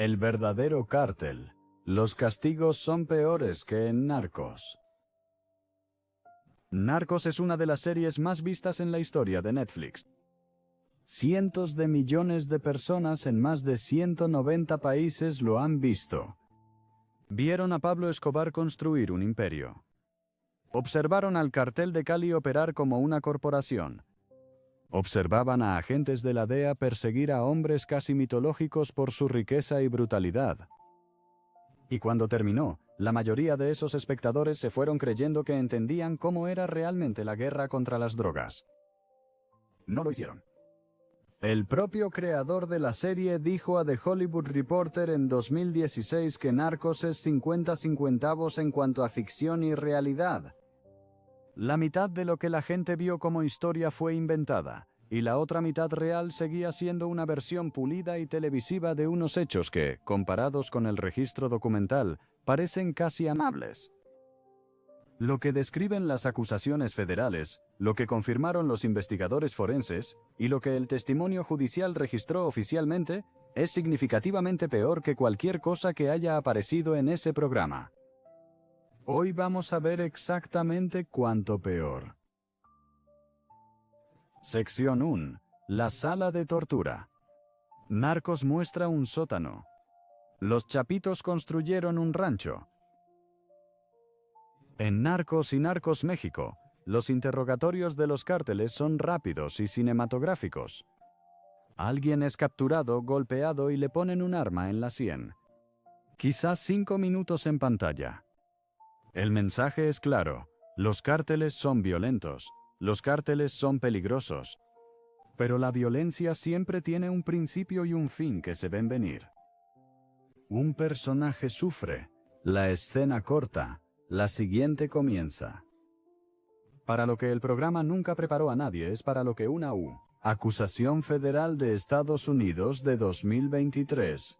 El verdadero cártel. Los castigos son peores que en Narcos. Narcos es una de las series más vistas en la historia de Netflix. Cientos de millones de personas en más de 190 países lo han visto. Vieron a Pablo Escobar construir un imperio. Observaron al cartel de Cali operar como una corporación. Observaban a agentes de la DEA perseguir a hombres casi mitológicos por su riqueza y brutalidad. Y cuando terminó, la mayoría de esos espectadores se fueron creyendo que entendían cómo era realmente la guerra contra las drogas. No lo hicieron. El propio creador de la serie dijo a The Hollywood Reporter en 2016 que Narcos es 50-50 en cuanto a ficción y realidad. La mitad de lo que la gente vio como historia fue inventada, y la otra mitad real seguía siendo una versión pulida y televisiva de unos hechos que, comparados con el registro documental, parecen casi amables. Lo que describen las acusaciones federales, lo que confirmaron los investigadores forenses, y lo que el testimonio judicial registró oficialmente, es significativamente peor que cualquier cosa que haya aparecido en ese programa. Hoy vamos a ver exactamente cuánto peor. Sección 1. La sala de tortura. Narcos muestra un sótano. Los Chapitos construyeron un rancho. En Narcos y Narcos México, los interrogatorios de los cárteles son rápidos y cinematográficos. Alguien es capturado, golpeado y le ponen un arma en la sien. Quizás 5 minutos en pantalla. El mensaje es claro: los cárteles son violentos, los cárteles son peligrosos. Pero la violencia siempre tiene un principio y un fin que se ven venir. Un personaje sufre, la escena corta, la siguiente comienza. Para lo que el programa nunca preparó a nadie es para lo que una acusación federal de Estados Unidos de 2023.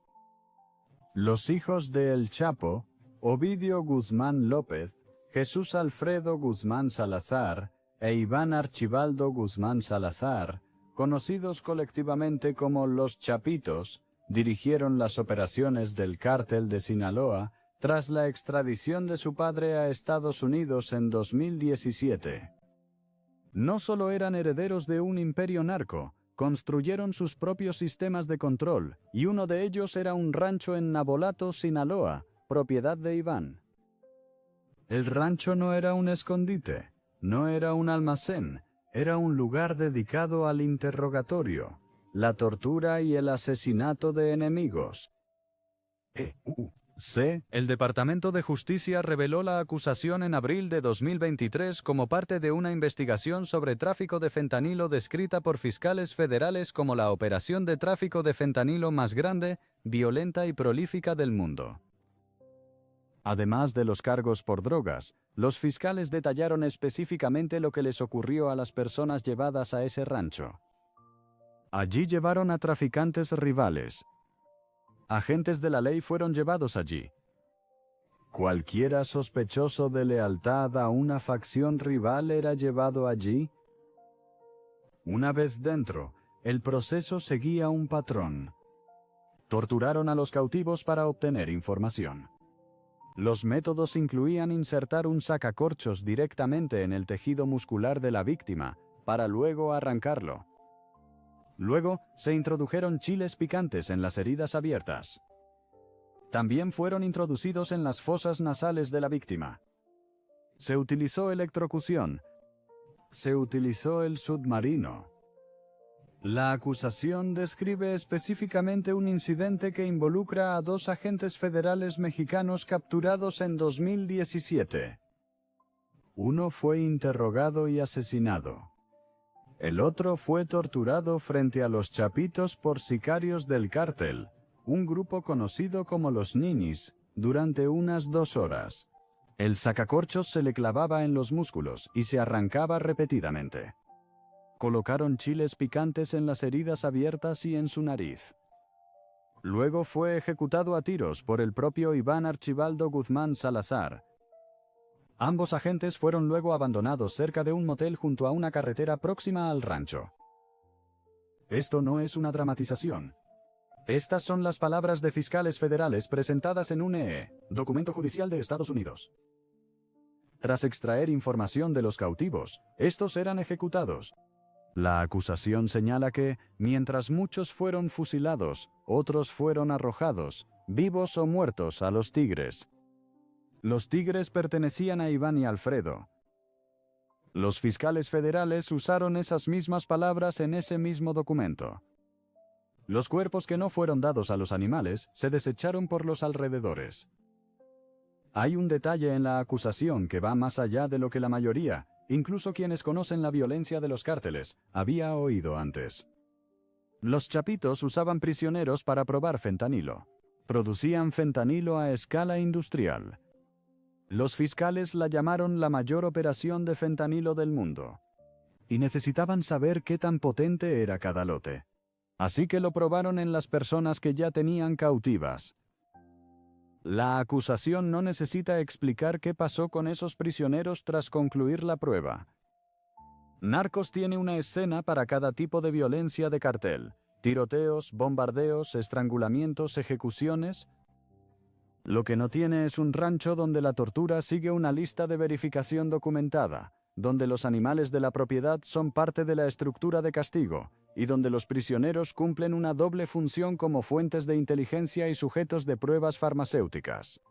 Los hijos de El Chapo, Ovidio Guzmán López, Jesús Alfredo Guzmán Salazar e Iván Archibaldo Guzmán Salazar, conocidos colectivamente como los Chapitos, dirigieron las operaciones del cártel de Sinaloa tras la extradición de su padre a Estados Unidos en 2017. No solo eran herederos de un imperio narco, construyeron sus propios sistemas de control, y uno de ellos era un rancho en Navolato, Sinaloa, propiedad de Iván. El rancho no era un escondite, no era un almacén, era un lugar dedicado al interrogatorio, la tortura y el asesinato de enemigos. El Departamento de Justicia reveló la acusación en abril de 2023 como parte de una investigación sobre tráfico de fentanilo descrita por fiscales federales como la operación de tráfico de fentanilo más grande, violenta y prolífica del mundo. Además de los cargos por drogas, los fiscales detallaron específicamente lo que les ocurrió a las personas llevadas a ese rancho. Allí llevaron a traficantes rivales. Agentes de la ley fueron llevados allí. ¿Cualquiera sospechoso de lealtad a una facción rival era llevado allí? Una vez dentro, el proceso seguía un patrón. Torturaron a los cautivos para obtener información. Los métodos incluían insertar un sacacorchos directamente en el tejido muscular de la víctima, para luego arrancarlo. Luego, se introdujeron chiles picantes en las heridas abiertas. También fueron introducidos en las fosas nasales de la víctima. Se utilizó electrocución. Se utilizó el submarino. La acusación describe específicamente un incidente que involucra a 2 agentes federales mexicanos capturados en 2017. Uno fue interrogado y asesinado. El otro fue torturado frente a los Chapitos por sicarios del cártel, un grupo conocido como los Ninis, durante unas 2 horas. El sacacorchos se le clavaba en los músculos y se arrancaba repetidamente. Colocaron chiles picantes en las heridas abiertas y en su nariz. Luego fue ejecutado a tiros por el propio Iván Archibaldo Guzmán Salazar. Ambos agentes fueron luego abandonados cerca de un motel junto a una carretera próxima al rancho. Esto no es una dramatización. Estas son las palabras de fiscales federales presentadas en un documento judicial de Estados Unidos. Tras extraer información de los cautivos, estos eran ejecutados. La acusación señala que, mientras muchos fueron fusilados, otros fueron arrojados, vivos o muertos, a los tigres. Los tigres pertenecían a Iván y Alfredo. Los fiscales federales usaron esas mismas palabras en ese mismo documento. Los cuerpos que no fueron dados a los animales se desecharon por los alrededores. Hay un detalle en la acusación que va más allá de lo que la mayoría, incluso quienes conocen la violencia de los cárteles, había oído antes. Los chapitos usaban prisioneros para probar fentanilo. Producían fentanilo a escala industrial. Los fiscales la llamaron la mayor operación de fentanilo del mundo. Y necesitaban saber qué tan potente era cada lote. Así que lo probaron en las personas que ya tenían cautivas. La acusación no necesita explicar qué pasó con esos prisioneros tras concluir la prueba. Narcos tiene una escena para cada tipo de violencia de cartel: tiroteos, bombardeos, estrangulamientos, ejecuciones. Lo que no tiene es un rancho donde la tortura sigue una lista de verificación documentada, donde los animales de la propiedad son parte de la estructura de castigo, y donde los prisioneros cumplen una doble función como fuentes de inteligencia y sujetos de pruebas farmacéuticas.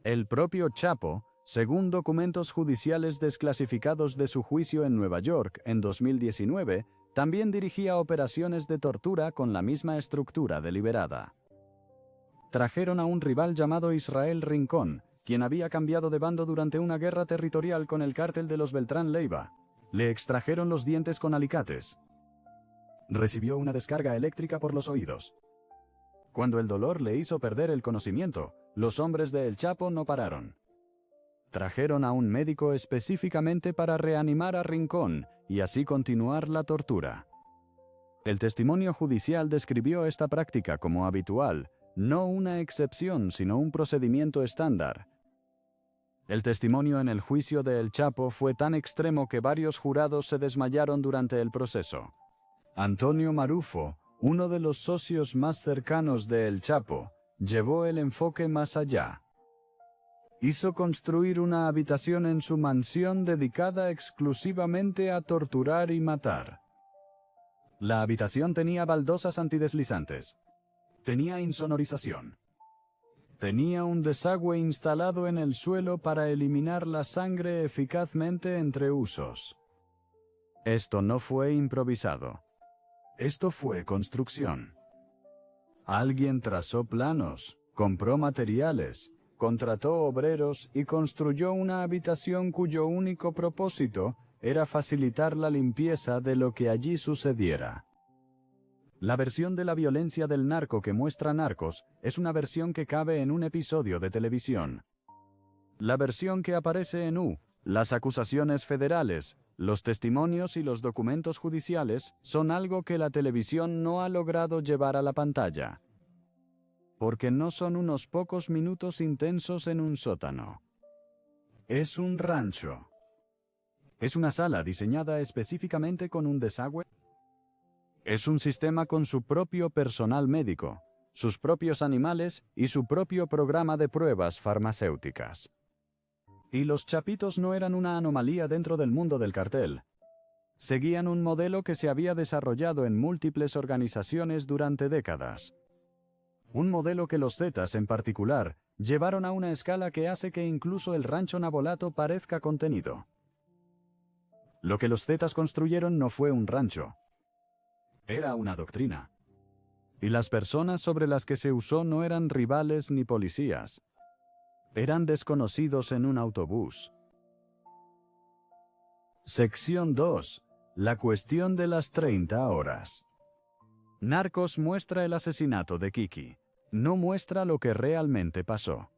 El propio Chapo, según documentos judiciales desclasificados de su juicio en Nueva York en 2019, también dirigía operaciones de tortura con la misma estructura deliberada. Trajeron a un rival llamado Israel Rincón, quien había cambiado de bando durante una guerra territorial con el cártel de los Beltrán Leiva. Le extrajeron los dientes con alicates. Recibió una descarga eléctrica por los oídos. Cuando el dolor le hizo perder el conocimiento, los hombres de El Chapo no pararon. Trajeron a un médico específicamente para reanimar a Rincón y así continuar la tortura. El testimonio judicial describió esta práctica como habitual, no una excepción, sino un procedimiento estándar. El testimonio en el juicio de El Chapo fue tan extremo que varios jurados se desmayaron durante el proceso. Antonio Marufo, uno de los socios más cercanos de El Chapo, llevó el enfoque más allá. Hizo construir una habitación en su mansión dedicada exclusivamente a torturar y matar. La habitación tenía baldosas antideslizantes. Tenía insonorización. Tenía un desagüe instalado en el suelo para eliminar la sangre eficazmente entre usos. Esto no fue improvisado. Esto fue construcción. Alguien trazó planos, compró materiales, contrató obreros y construyó una habitación cuyo único propósito era facilitar la limpieza de lo que allí sucediera. La versión de la violencia del narco que muestra Narcos es una versión que cabe en un episodio de televisión. La versión que aparece en las acusaciones federales, los testimonios y los documentos judiciales son algo que la televisión no ha logrado llevar a la pantalla. Porque no son unos pocos minutos intensos en un sótano. Es un rancho. Es una sala diseñada específicamente con un desagüe. Es un sistema con su propio personal médico, sus propios animales y su propio programa de pruebas farmacéuticas. Y los chapitos no eran una anomalía dentro del mundo del cartel. Seguían un modelo que se había desarrollado en múltiples organizaciones durante décadas. Un modelo que los Zetas en particular llevaron a una escala que hace que incluso el rancho Nabolato parezca contenido. Lo que los Zetas construyeron no fue un rancho. Era una doctrina. Y las personas sobre las que se usó no eran rivales ni policías. Eran desconocidos en un autobús. Sección 2. La cuestión de las 30 horas. Narcos muestra el asesinato de Kiki. No muestra lo que realmente pasó.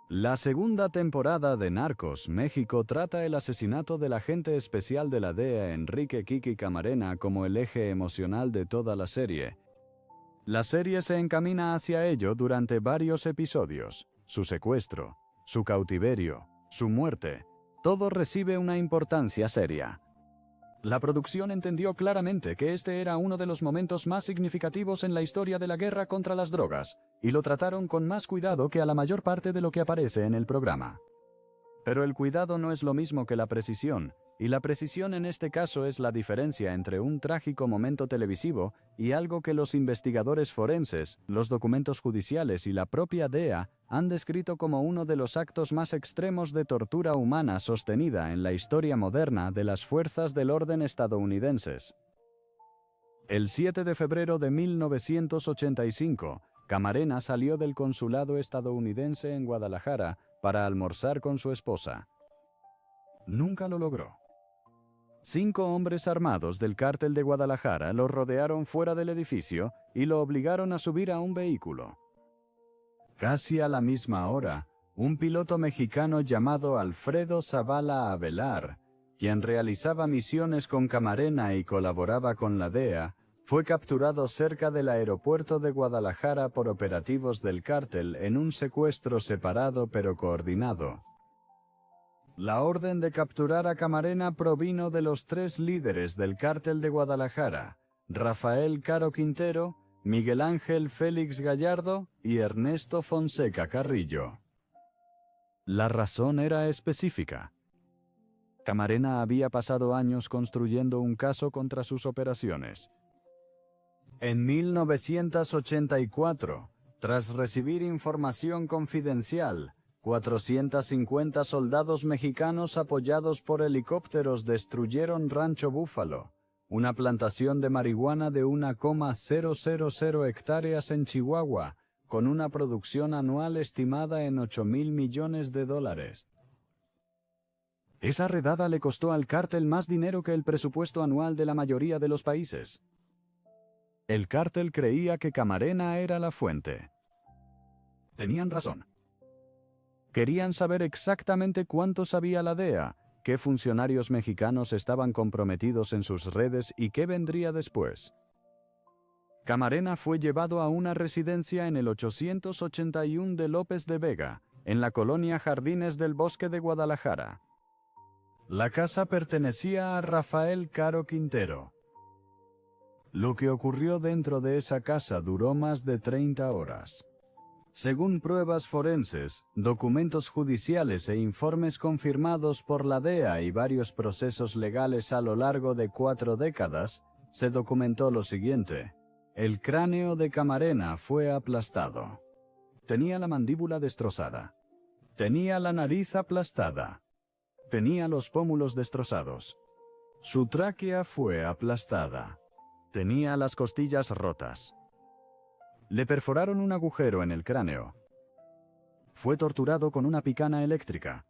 La segunda temporada de Narcos México trata el asesinato del agente especial de la DEA Enrique Kiki Camarena como el eje emocional de toda la serie. La serie se encamina hacia ello durante varios episodios. Su secuestro, su cautiverio, su muerte, todo recibe una importancia seria. La producción entendió claramente que este era uno de los momentos más significativos en la historia de la guerra contra las drogas, y lo trataron con más cuidado que a la mayor parte de lo que aparece en el programa. Pero el cuidado no es lo mismo que la precisión, y la precisión en este caso es la diferencia entre un trágico momento televisivo y algo que los investigadores forenses, los documentos judiciales y la propia DEA han descrito como uno de los actos más extremos de tortura humana sostenida en la historia moderna de las fuerzas del orden estadounidenses. El 7 de febrero de 1985, Camarena salió del consulado estadounidense en Guadalajara para almorzar con su esposa. Nunca lo logró. 5 hombres armados del cártel de Guadalajara lo rodearon fuera del edificio y lo obligaron a subir a un vehículo. Casi a la misma hora, un piloto mexicano llamado Alfredo Zavala Avelar, quien realizaba misiones con Camarena y colaboraba con la DEA, fue capturado cerca del aeropuerto de Guadalajara por operativos del cártel en un secuestro separado pero coordinado. La orden de capturar a Camarena provino de los 3 líderes del cártel de Guadalajara, Rafael Caro Quintero, Miguel Ángel Félix Gallardo y Ernesto Fonseca Carrillo. La razón era específica. Camarena había pasado años construyendo un caso contra sus operaciones. En 1984, tras recibir información confidencial, 450 soldados mexicanos apoyados por helicópteros destruyeron Rancho Búfalo, una plantación de marihuana de 1,000 hectáreas en Chihuahua, con una producción anual estimada en $8,000 millones. Esa redada le costó al cártel más dinero que el presupuesto anual de la mayoría de los países. El cártel creía que Camarena era la fuente. Tenían razón. Querían saber exactamente cuánto sabía la DEA, qué funcionarios mexicanos estaban comprometidos en sus redes y qué vendría después. Camarena fue llevado a una residencia en el 881 de López de Vega, en la colonia Jardines del Bosque de Guadalajara. La casa pertenecía a Rafael Caro Quintero. Lo que ocurrió dentro de esa casa duró más de 30 horas. Según pruebas forenses, documentos judiciales e informes confirmados por la DEA y varios procesos legales a lo largo de 4 décadas, se documentó lo siguiente. El cráneo de Camarena fue aplastado. Tenía la mandíbula destrozada. Tenía la nariz aplastada. Tenía los pómulos destrozados. Su tráquea fue aplastada. Tenía las costillas rotas. Le perforaron un agujero en el cráneo. Fue torturado con una picana eléctrica.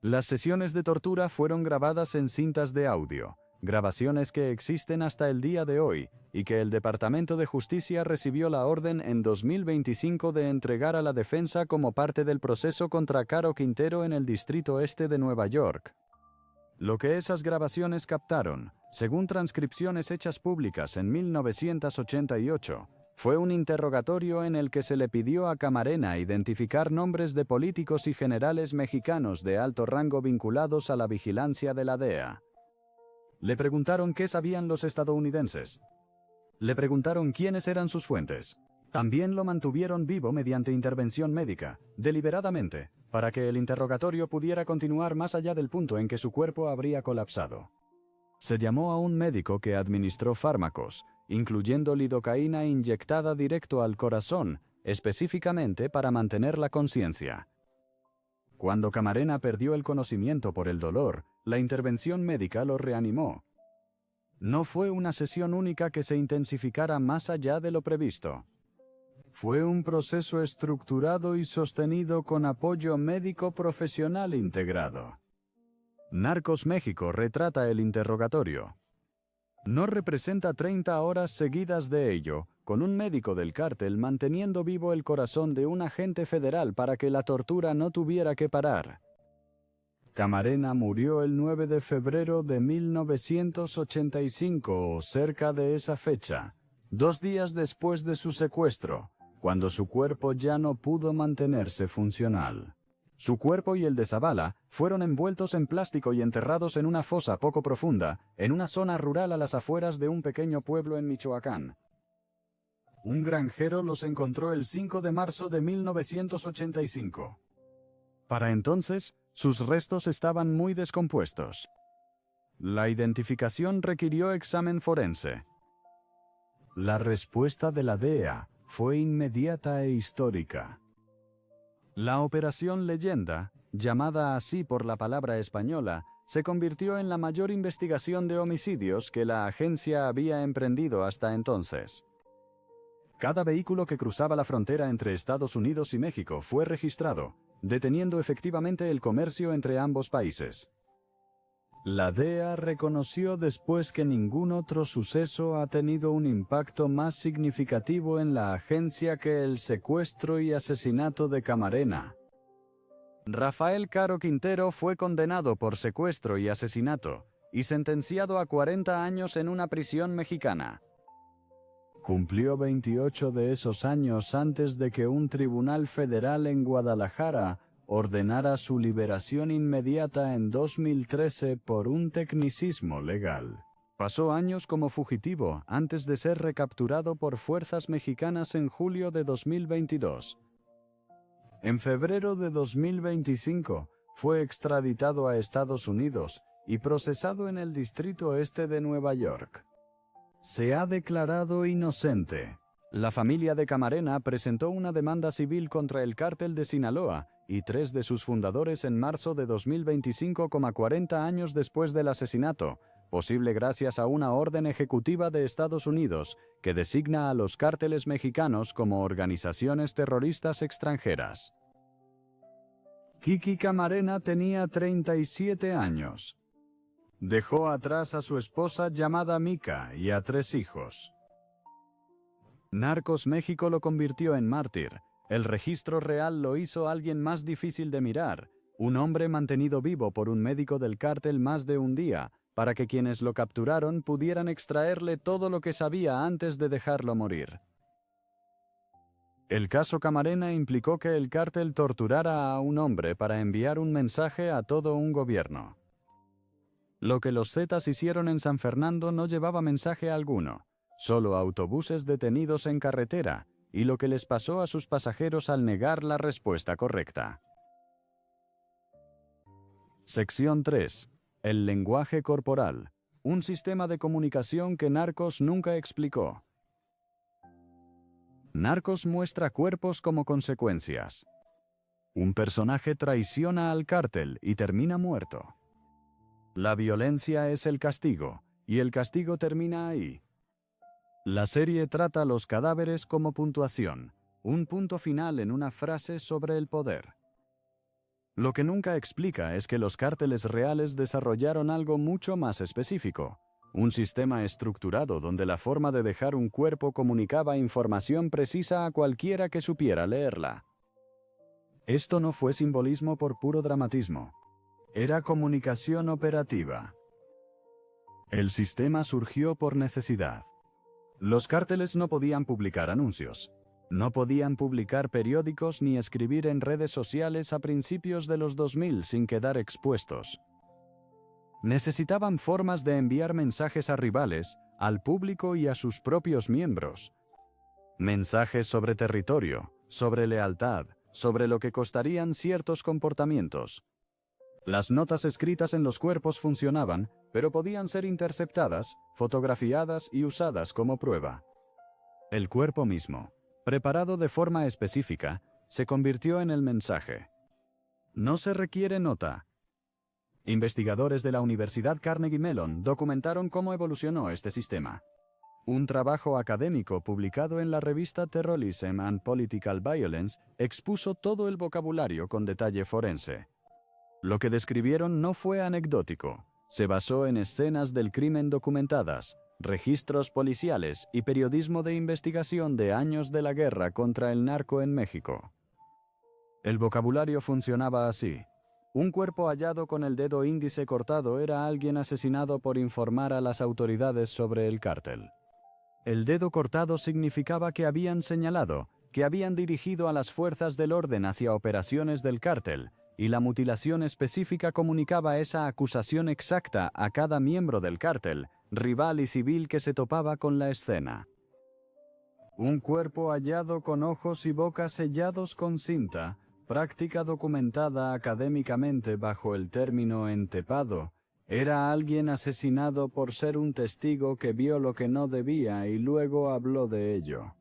Las sesiones de tortura fueron grabadas en cintas de audio, grabaciones que existen hasta el día de hoy, y que el Departamento de Justicia recibió la orden en 2025 de entregar a la defensa como parte del proceso contra Caro Quintero en el Distrito Este de Nueva York. Lo que esas grabaciones captaron, según transcripciones hechas públicas en 1988, fue un interrogatorio en el que se le pidió a Camarena identificar nombres de políticos y generales mexicanos de alto rango vinculados a la vigilancia de la DEA. Le preguntaron qué sabían los estadounidenses. Le preguntaron quiénes eran sus fuentes. También lo mantuvieron vivo mediante intervención médica, deliberadamente, para que el interrogatorio pudiera continuar más allá del punto en que su cuerpo habría colapsado. Se llamó a un médico que administró fármacos, incluyendo lidocaína inyectada directo al corazón, específicamente para mantener la conciencia. Cuando Camarena perdió el conocimiento por el dolor, la intervención médica lo reanimó. No fue una sesión única que se intensificara más allá de lo previsto. Fue un proceso estructurado y sostenido con apoyo médico profesional integrado. Narcos México retrata el interrogatorio. No representa 30 horas seguidas de ello, con un médico del cártel manteniendo vivo el corazón de un agente federal para que la tortura no tuviera que parar. Camarena murió el 9 de febrero de 1985 o cerca de esa fecha, 2 días después de su secuestro, cuando su cuerpo ya no pudo mantenerse funcional. Su cuerpo y el de Zavala fueron envueltos en plástico y enterrados en una fosa poco profunda, en una zona rural a las afueras de un pequeño pueblo en Michoacán. Un granjero los encontró el 5 de marzo de 1985. Para entonces, sus restos estaban muy descompuestos. La identificación requirió examen forense. La respuesta de la DEA fue inmediata e histórica. La Operación Leyenda, llamada así por la palabra española, se convirtió en la mayor investigación de homicidios que la agencia había emprendido hasta entonces. Cada vehículo que cruzaba la frontera entre Estados Unidos y México fue registrado, deteniendo efectivamente el comercio entre ambos países. La DEA reconoció después que ningún otro suceso ha tenido un impacto más significativo en la agencia que el secuestro y asesinato de Camarena. Rafael Caro Quintero fue condenado por secuestro y asesinato y sentenciado a 40 años en una prisión mexicana. Cumplió 28 de esos años antes de que un tribunal federal en Guadalajara ordenara su liberación inmediata en 2013 por un tecnicismo legal. Pasó años como fugitivo antes de ser recapturado por fuerzas mexicanas en julio de 2022. En febrero de 2025 fue extraditado a Estados Unidos y procesado en el Distrito Este de Nueva York. Se ha declarado inocente. La familia de Camarena presentó una demanda civil contra el Cártel de Sinaloa y 3 de sus fundadores en marzo de 2025, 40 años después del asesinato, posible gracias a una orden ejecutiva de Estados Unidos que designa a los cárteles mexicanos como organizaciones terroristas extranjeras. Kiki Camarena tenía 37 años. Dejó atrás a su esposa llamada Mica y a 3 hijos. Narcos México lo convirtió en mártir. El registro real lo hizo alguien más difícil de mirar, un hombre mantenido vivo por un médico del cártel más de un día, para que quienes lo capturaron pudieran extraerle todo lo que sabía antes de dejarlo morir. El caso Camarena implicó que el cártel torturara a un hombre para enviar un mensaje a todo un gobierno. Lo que los Zetas hicieron en San Fernando no llevaba mensaje alguno, solo autobuses detenidos en carretera, y lo que les pasó a sus pasajeros al negar la respuesta correcta. Sección 3. El lenguaje corporal. Un sistema de comunicación que Narcos nunca explicó. Narcos muestra cuerpos como consecuencias. Un personaje traiciona al cártel y termina muerto. La violencia es el castigo, y el castigo termina ahí. La serie trata los cadáveres como puntuación, un punto final en una frase sobre el poder. Lo que nunca explica es que los cárteles reales desarrollaron algo mucho más específico, un sistema estructurado donde la forma de dejar un cuerpo comunicaba información precisa a cualquiera que supiera leerla. Esto no fue simbolismo por puro dramatismo. Era comunicación operativa. El sistema surgió por necesidad. Los cárteles no podían publicar anuncios. No podían publicar periódicos ni escribir en redes sociales a principios de los 2000 sin quedar expuestos. Necesitaban formas de enviar mensajes a rivales, al público y a sus propios miembros. Mensajes sobre territorio, sobre lealtad, sobre lo que costarían ciertos comportamientos. Las notas escritas en los cuerpos funcionaban, pero podían ser interceptadas, fotografiadas y usadas como prueba. El cuerpo mismo, preparado de forma específica, se convirtió en el mensaje. No se requiere nota. Investigadores de la Universidad Carnegie Mellon documentaron cómo evolucionó este sistema. Un trabajo académico publicado en la revista Terrorism and Political Violence expuso todo el vocabulario con detalle forense. Lo que describieron no fue anecdótico, se basó en escenas del crimen documentadas, registros policiales y periodismo de investigación de años de la guerra contra el narco en México. El vocabulario funcionaba así. Un cuerpo hallado con el dedo índice cortado era alguien asesinado por informar a las autoridades sobre el cártel. El dedo cortado significaba que habían señalado, que habían dirigido a las fuerzas del orden hacia operaciones del cártel, y la mutilación específica comunicaba esa acusación exacta a cada miembro del cártel, rival y civil que se topaba con la escena. Un cuerpo hallado con ojos y boca sellados con cinta, práctica documentada académicamente bajo el término entepado, era alguien asesinado por ser un testigo que vio lo que no debía y luego habló de ello.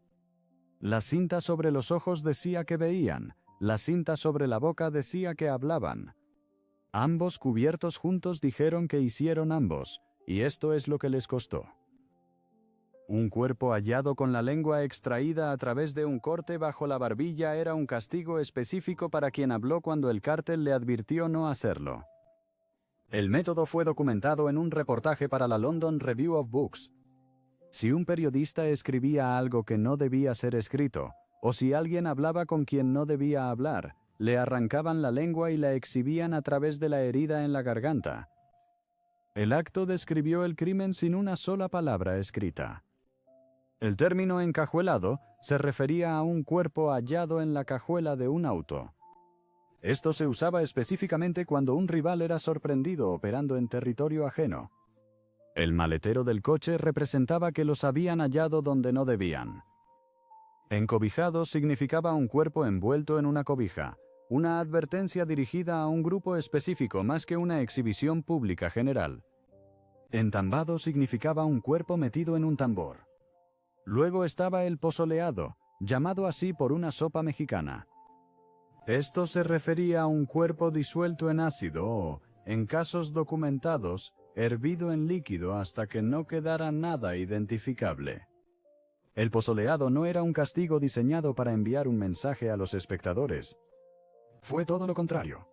La cinta sobre los ojos decía que veían, la cinta sobre la boca decía que hablaban. Ambos cubiertos juntos dijeron que hicieron ambos, y esto es lo que les costó. Un cuerpo hallado con la lengua extraída a través de un corte bajo la barbilla era un castigo específico para quien habló cuando el cártel le advirtió no hacerlo. El método fue documentado en un reportaje para la London Review of Books. Si un periodista escribía algo que no debía ser escrito, o si alguien hablaba con quien no debía hablar, le arrancaban la lengua y la exhibían a través de la herida en la garganta. El acto describió el crimen sin una sola palabra escrita. El término encajuelado se refería a un cuerpo hallado en la cajuela de un auto. Esto se usaba específicamente cuando un rival era sorprendido operando en territorio ajeno. El maletero del coche representaba que los habían hallado donde no debían. Encobijado significaba un cuerpo envuelto en una cobija, una advertencia dirigida a un grupo específico más que una exhibición pública general. Entambado significaba un cuerpo metido en un tambor. Luego estaba el pozoleado, llamado así por una sopa mexicana. Esto se refería a un cuerpo disuelto en ácido o, en casos documentados, hervido en líquido hasta que no quedara nada identificable. El pozoleado no era un castigo diseñado para enviar un mensaje a los espectadores. Fue todo lo contrario.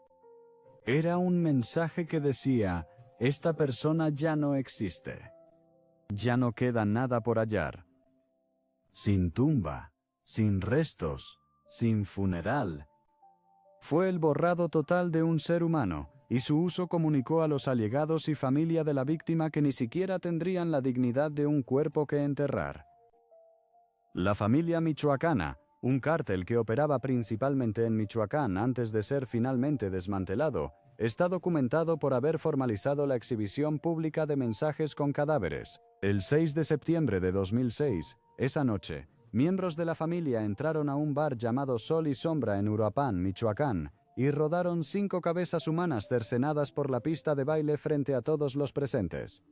Era un mensaje que decía, esta persona ya no existe. Ya no queda nada por hallar. Sin tumba, sin restos, sin funeral. Fue el borrado total de un ser humano, y su uso comunicó a los allegados y familia de la víctima que ni siquiera tendrían la dignidad de un cuerpo que enterrar. La familia michoacana, un cártel que operaba principalmente en Michoacán antes de ser finalmente desmantelado, está documentado por haber formalizado la exhibición pública de mensajes con cadáveres. El 6 de septiembre de 2006, esa noche, miembros de la familia entraron a un bar llamado Sol y Sombra en Uruapan, Michoacán, y rodaron 5 cabezas humanas cercenadas por la pista de baile frente a todos los presentes.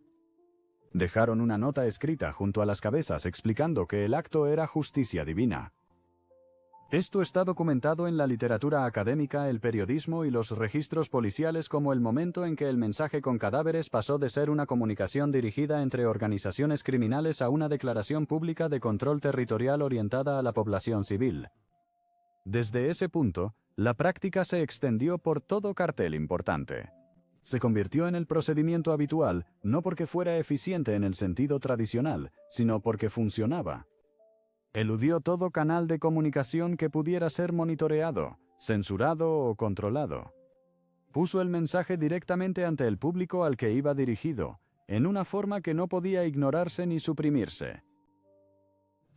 Dejaron una nota escrita junto a las cabezas explicando que el acto era justicia divina. Esto está documentado en la literatura académica, el periodismo y los registros policiales como el momento en que el mensaje con cadáveres pasó de ser una comunicación dirigida entre organizaciones criminales a una declaración pública de control territorial orientada a la población civil. Desde ese punto, la práctica se extendió por todo cartel importante. Se convirtió en el procedimiento habitual, no porque fuera eficiente en el sentido tradicional, sino porque funcionaba. Eludió todo canal de comunicación que pudiera ser monitoreado, censurado o controlado. Puso el mensaje directamente ante el público al que iba dirigido, en una forma que no podía ignorarse ni suprimirse.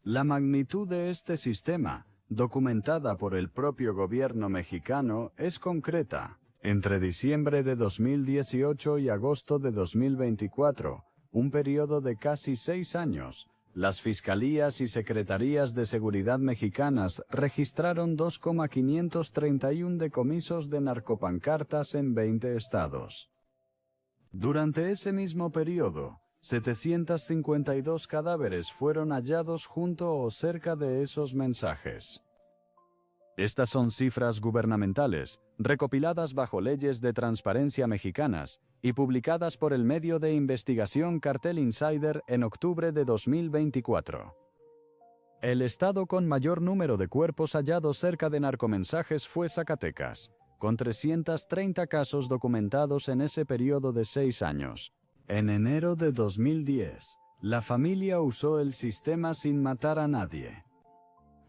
La magnitud de este sistema, documentada por el propio gobierno mexicano, es concreta. Entre diciembre de 2018 y agosto de 2024, un periodo de casi 6 años, las fiscalías y secretarías de seguridad mexicanas registraron 2,531 decomisos de narcopancartas en 20 estados. Durante ese mismo periodo, 752 cadáveres fueron hallados junto o cerca de esos mensajes. Estas son cifras gubernamentales, recopiladas bajo leyes de transparencia mexicanas y publicadas por el medio de investigación Cartel Insider en octubre de 2024. El estado con mayor número de cuerpos hallados cerca de narcomensajes fue Zacatecas, con 330 casos documentados en ese periodo de 6 años. En enero de 2010, la familia usó el sistema sin matar a nadie.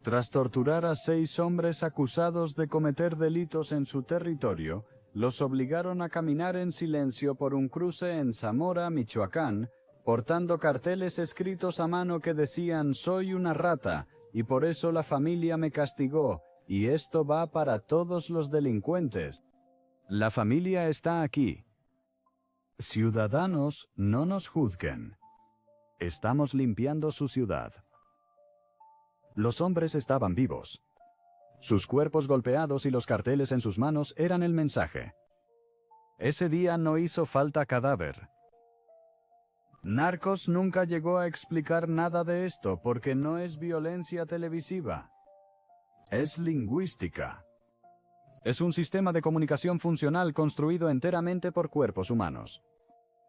Tras torturar a 6 hombres acusados de cometer delitos en su territorio, los obligaron a caminar en silencio por un cruce en Zamora, Michoacán, portando carteles escritos a mano que decían «Soy una rata, y por eso la familia me castigó, y esto va para todos los delincuentes». La familia está aquí. Ciudadanos, no nos juzguen. Estamos limpiando su ciudad. Los hombres estaban vivos. Sus cuerpos golpeados y los carteles en sus manos eran el mensaje. Ese día no hizo falta cadáver. Narcos nunca llegó a explicar nada de esto porque no es violencia televisiva. Es lingüística. Es un sistema de comunicación funcional construido enteramente por cuerpos humanos.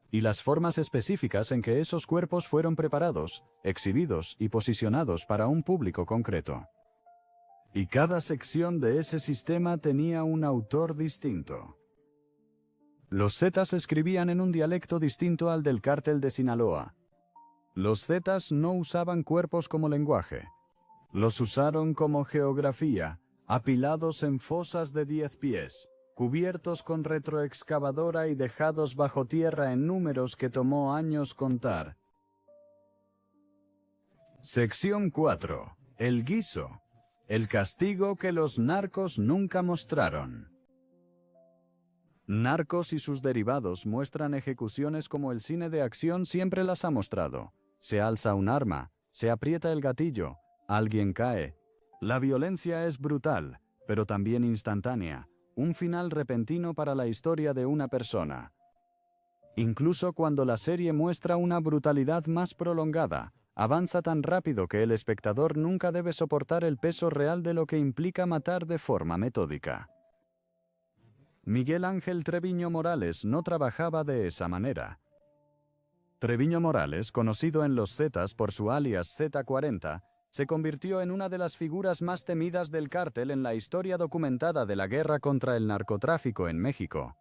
Y las formas específicas en que esos cuerpos fueron preparados, exhibidos y posicionados para un público concreto. Y cada sección de ese sistema tenía un autor distinto. Los Zetas escribían en un dialecto distinto al del cártel de Sinaloa. Los Zetas no usaban cuerpos como lenguaje. Los usaron como geografía, apilados en fosas de 10 pies, cubiertos con retroexcavadora y dejados bajo tierra en números que tomó años contar. Sección 4. El guiso. El castigo que los narcos nunca mostraron. Narcos y sus derivados muestran ejecuciones como el cine de acción siempre las ha mostrado. Se alza un arma, se aprieta el gatillo, alguien cae. La violencia es brutal, pero también instantánea, un final repentino para la historia de una persona. Incluso cuando la serie muestra una brutalidad más prolongada, avanza tan rápido que el espectador nunca debe soportar el peso real de lo que implica matar de forma metódica. Miguel Ángel Treviño Morales no trabajaba de esa manera. Treviño Morales, conocido en los Zetas por su alias Z40, se convirtió en una de las figuras más temidas del cártel en la historia documentada de la guerra contra el narcotráfico en México.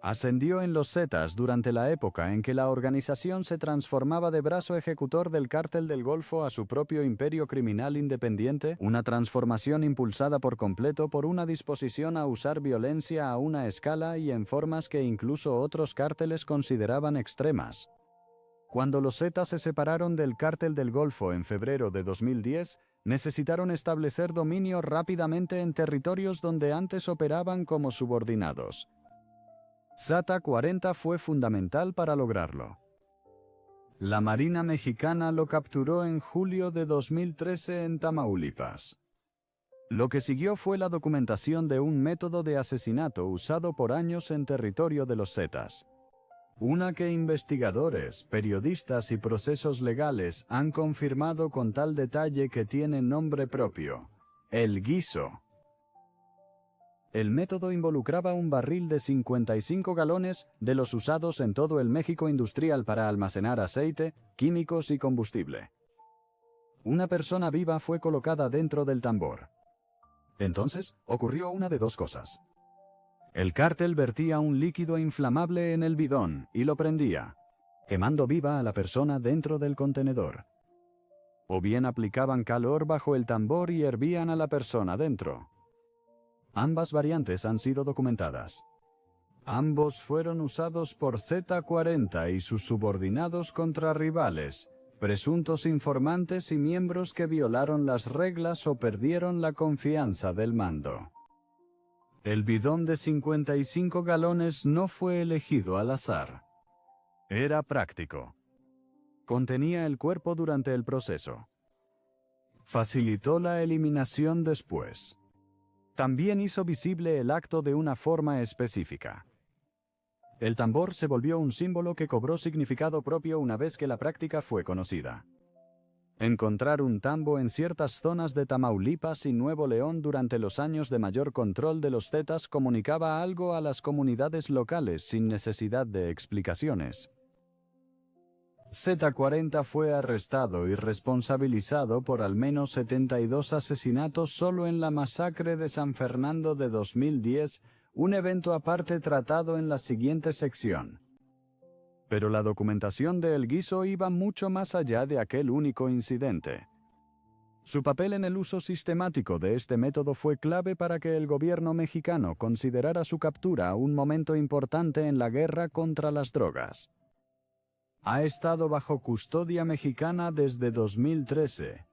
Ascendió en los Zetas durante la época en que la organización se transformaba de brazo ejecutor del Cártel del Golfo a su propio imperio criminal independiente, una transformación impulsada por completo por una disposición a usar violencia a una escala y en formas que incluso otros cárteles consideraban extremas. Cuando los Zetas se separaron del Cártel del Golfo en febrero de 2010, necesitaron establecer dominio rápidamente en territorios donde antes operaban como subordinados. Z40 fue fundamental para lograrlo. La Marina Mexicana lo capturó en julio de 2013 en Tamaulipas. Lo que siguió fue la documentación de un método de asesinato usado por años en territorio de los Zetas. Una que investigadores, periodistas y procesos legales han confirmado con tal detalle que tiene nombre propio: el guiso. El método involucraba un barril de 55 galones de los usados en todo el México industrial para almacenar aceite, químicos y combustible. Una persona viva fue colocada dentro del tambor. Entonces, ocurrió una de dos cosas. El cártel vertía un líquido inflamable en el bidón y lo prendía, quemando viva a la persona dentro del contenedor. O bien aplicaban calor bajo el tambor y hervían a la persona dentro. Ambas variantes han sido documentadas. Ambos fueron usados por Z40 y sus subordinados contra rivales, presuntos informantes y miembros que violaron las reglas o perdieron la confianza del mando. El bidón de 55 galones no fue elegido al azar. Era práctico. Contenía el cuerpo durante el proceso. Facilitó la eliminación después. También hizo visible el acto de una forma específica. El tambor se volvió un símbolo que cobró significado propio una vez que la práctica fue conocida. Encontrar un tambo en ciertas zonas de Tamaulipas y Nuevo León durante los años de mayor control de los Zetas comunicaba algo a las comunidades locales sin necesidad de explicaciones. Z40 fue arrestado y responsabilizado por al menos 72 asesinatos solo en la masacre de San Fernando de 2010, un evento aparte tratado en la siguiente sección. Pero la documentación de El Guiso iba mucho más allá de aquel único incidente. Su papel en el uso sistemático de este método fue clave para que el gobierno mexicano considerara su captura un momento importante en la guerra contra las drogas. Ha estado bajo custodia mexicana desde 2013.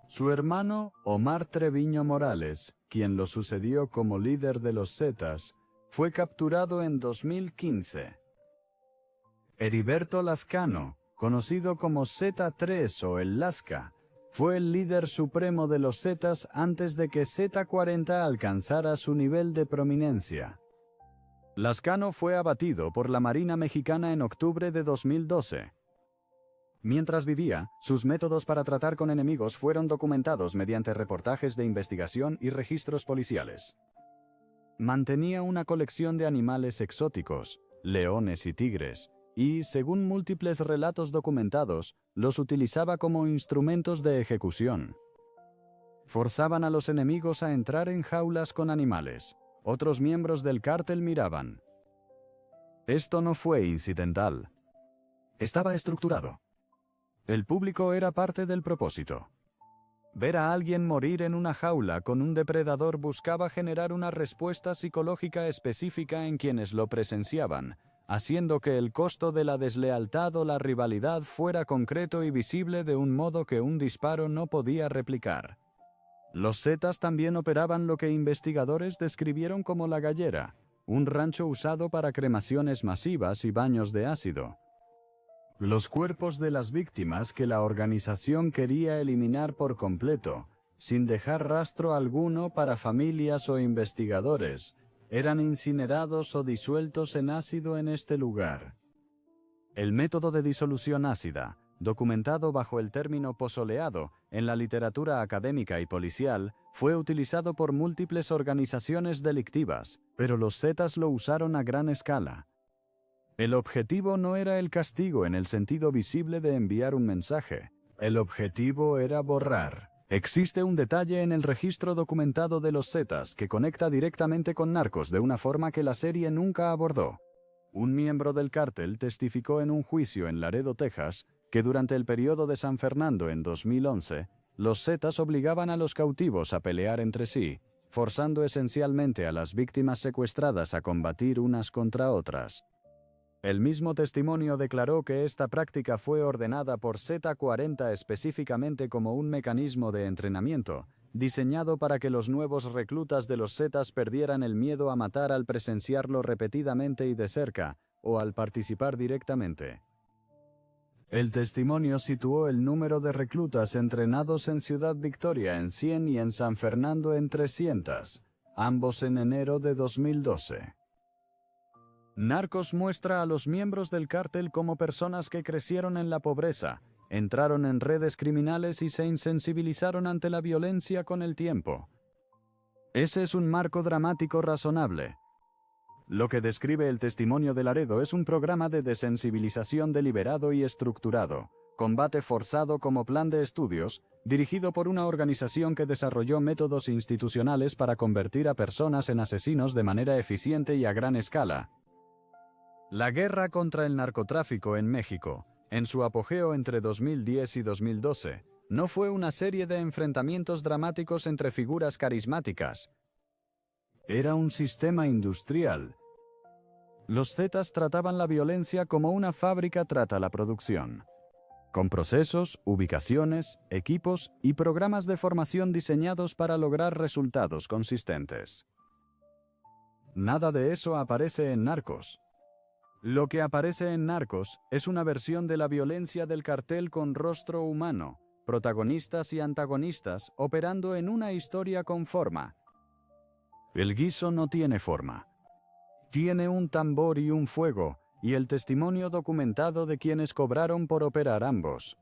Su hermano, Omar Treviño Morales, quien lo sucedió como líder de los Zetas, fue capturado en 2015. Heriberto Lascano, conocido como Z3 o el Lasca, fue el líder supremo de los Zetas antes de que Z40 alcanzara su nivel de prominencia. Lascano fue abatido por la Marina Mexicana en octubre de 2012. Mientras vivía, sus métodos para tratar con enemigos fueron documentados mediante reportajes de investigación y registros policiales. Mantenía una colección de animales exóticos, leones y tigres, y, según múltiples relatos documentados, los utilizaba como instrumentos de ejecución. Forzaban a los enemigos a entrar en jaulas con animales. Otros miembros del cártel miraban. Esto no fue incidental. Estaba estructurado. El público era parte del propósito. Ver a alguien morir en una jaula con un depredador buscaba generar una respuesta psicológica específica en quienes lo presenciaban, haciendo que el costo de la deslealtad o la rivalidad fuera concreto y visible de un modo que un disparo no podía replicar. Los Zetas también operaban lo que investigadores describieron como la Gallera, un rancho usado para cremaciones masivas y baños de ácido. Los cuerpos de las víctimas que la organización quería eliminar por completo, sin dejar rastro alguno para familias o investigadores, eran incinerados o disueltos en ácido en este lugar. El método de disolución ácida, documentado bajo el término pozoleado en la literatura académica y policial, fue utilizado por múltiples organizaciones delictivas, pero los Zetas lo usaron a gran escala. El objetivo no era el castigo en el sentido visible de enviar un mensaje. El objetivo era borrar. Existe un detalle en el registro documentado de los Zetas que conecta directamente con Narcos de una forma que la serie nunca abordó. Un miembro del cártel testificó en un juicio en Laredo, Texas, que durante el periodo de San Fernando en 2011, los Zetas obligaban a los cautivos a pelear entre sí, forzando esencialmente a las víctimas secuestradas a combatir unas contra otras. El mismo testimonio declaró que esta práctica fue ordenada por Z40 específicamente como un mecanismo de entrenamiento, diseñado para que los nuevos reclutas de los Zetas perdieran el miedo a matar al presenciarlo repetidamente y de cerca, o al participar directamente. El testimonio situó el número de reclutas entrenados en Ciudad Victoria en 100 y en San Fernando en 300, ambos en enero de 2012. Narcos muestra a los miembros del cártel como personas que crecieron en la pobreza, entraron en redes criminales y se insensibilizaron ante la violencia con el tiempo. Ese es un marco dramático razonable. Lo que describe el testimonio de Laredo es un programa de desensibilización deliberado y estructurado, combate forzado como plan de estudios, dirigido por una organización que desarrolló métodos institucionales para convertir a personas en asesinos de manera eficiente y a gran escala. La guerra contra el narcotráfico en México, en su apogeo entre 2010 y 2012, no fue una serie de enfrentamientos dramáticos entre figuras carismáticas. Era un sistema industrial. Los Zetas trataban la violencia como una fábrica trata la producción, con procesos, ubicaciones, equipos y programas de formación diseñados para lograr resultados consistentes. Nada de eso aparece en Narcos. Lo que aparece en Narcos es una versión de la violencia del cartel con rostro humano, protagonistas y antagonistas operando en una historia con forma. El guiso no tiene forma. Tiene un tambor y un fuego, y el testimonio documentado de quienes cobraron por operar ambos.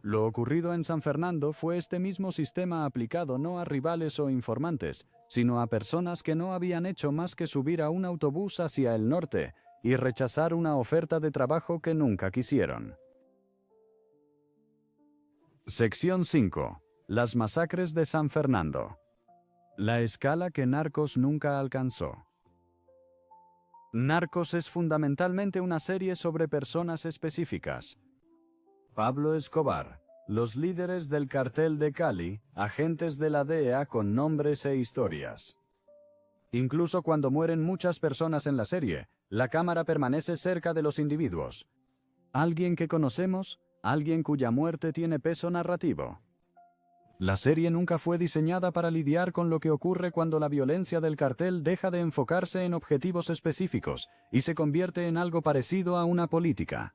Lo ocurrido en San Fernando fue este mismo sistema aplicado no a rivales o informantes, sino a personas que no habían hecho más que subir a un autobús hacia el norte y rechazar una oferta de trabajo que nunca quisieron. Sección 5. Las masacres de San Fernando. La escala que Narcos nunca alcanzó. Narcos es fundamentalmente una serie sobre personas específicas. Pablo Escobar, los líderes del cartel de Cali, agentes de la DEA con nombres e historias. Incluso cuando mueren muchas personas en la serie, la cámara permanece cerca de los individuos. Alguien que conocemos, alguien cuya muerte tiene peso narrativo. La serie nunca fue diseñada para lidiar con lo que ocurre cuando la violencia del cartel deja de enfocarse en objetivos específicos y se convierte en algo parecido a una política.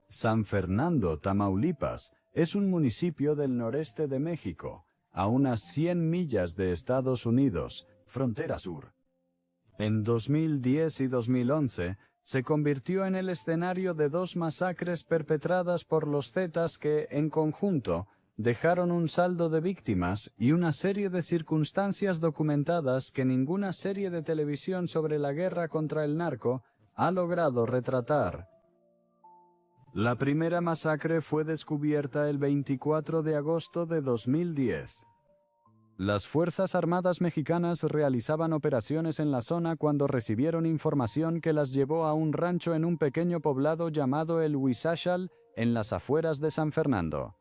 San Fernando, Tamaulipas, es un municipio del noreste de México, a unas 100 millas de Estados Unidos, frontera sur. En 2010 y 2011, se convirtió en el escenario de 2 masacres perpetradas por los Zetas que, en conjunto, dejaron un saldo de víctimas y una serie de circunstancias documentadas que ninguna serie de televisión sobre la guerra contra el narco ha logrado retratar. La primera masacre fue descubierta el 24 de agosto de 2010. Las Fuerzas Armadas mexicanas realizaban operaciones en la zona cuando recibieron información que las llevó a un rancho en un pequeño poblado llamado El Huizáchal, en las afueras de San Fernando.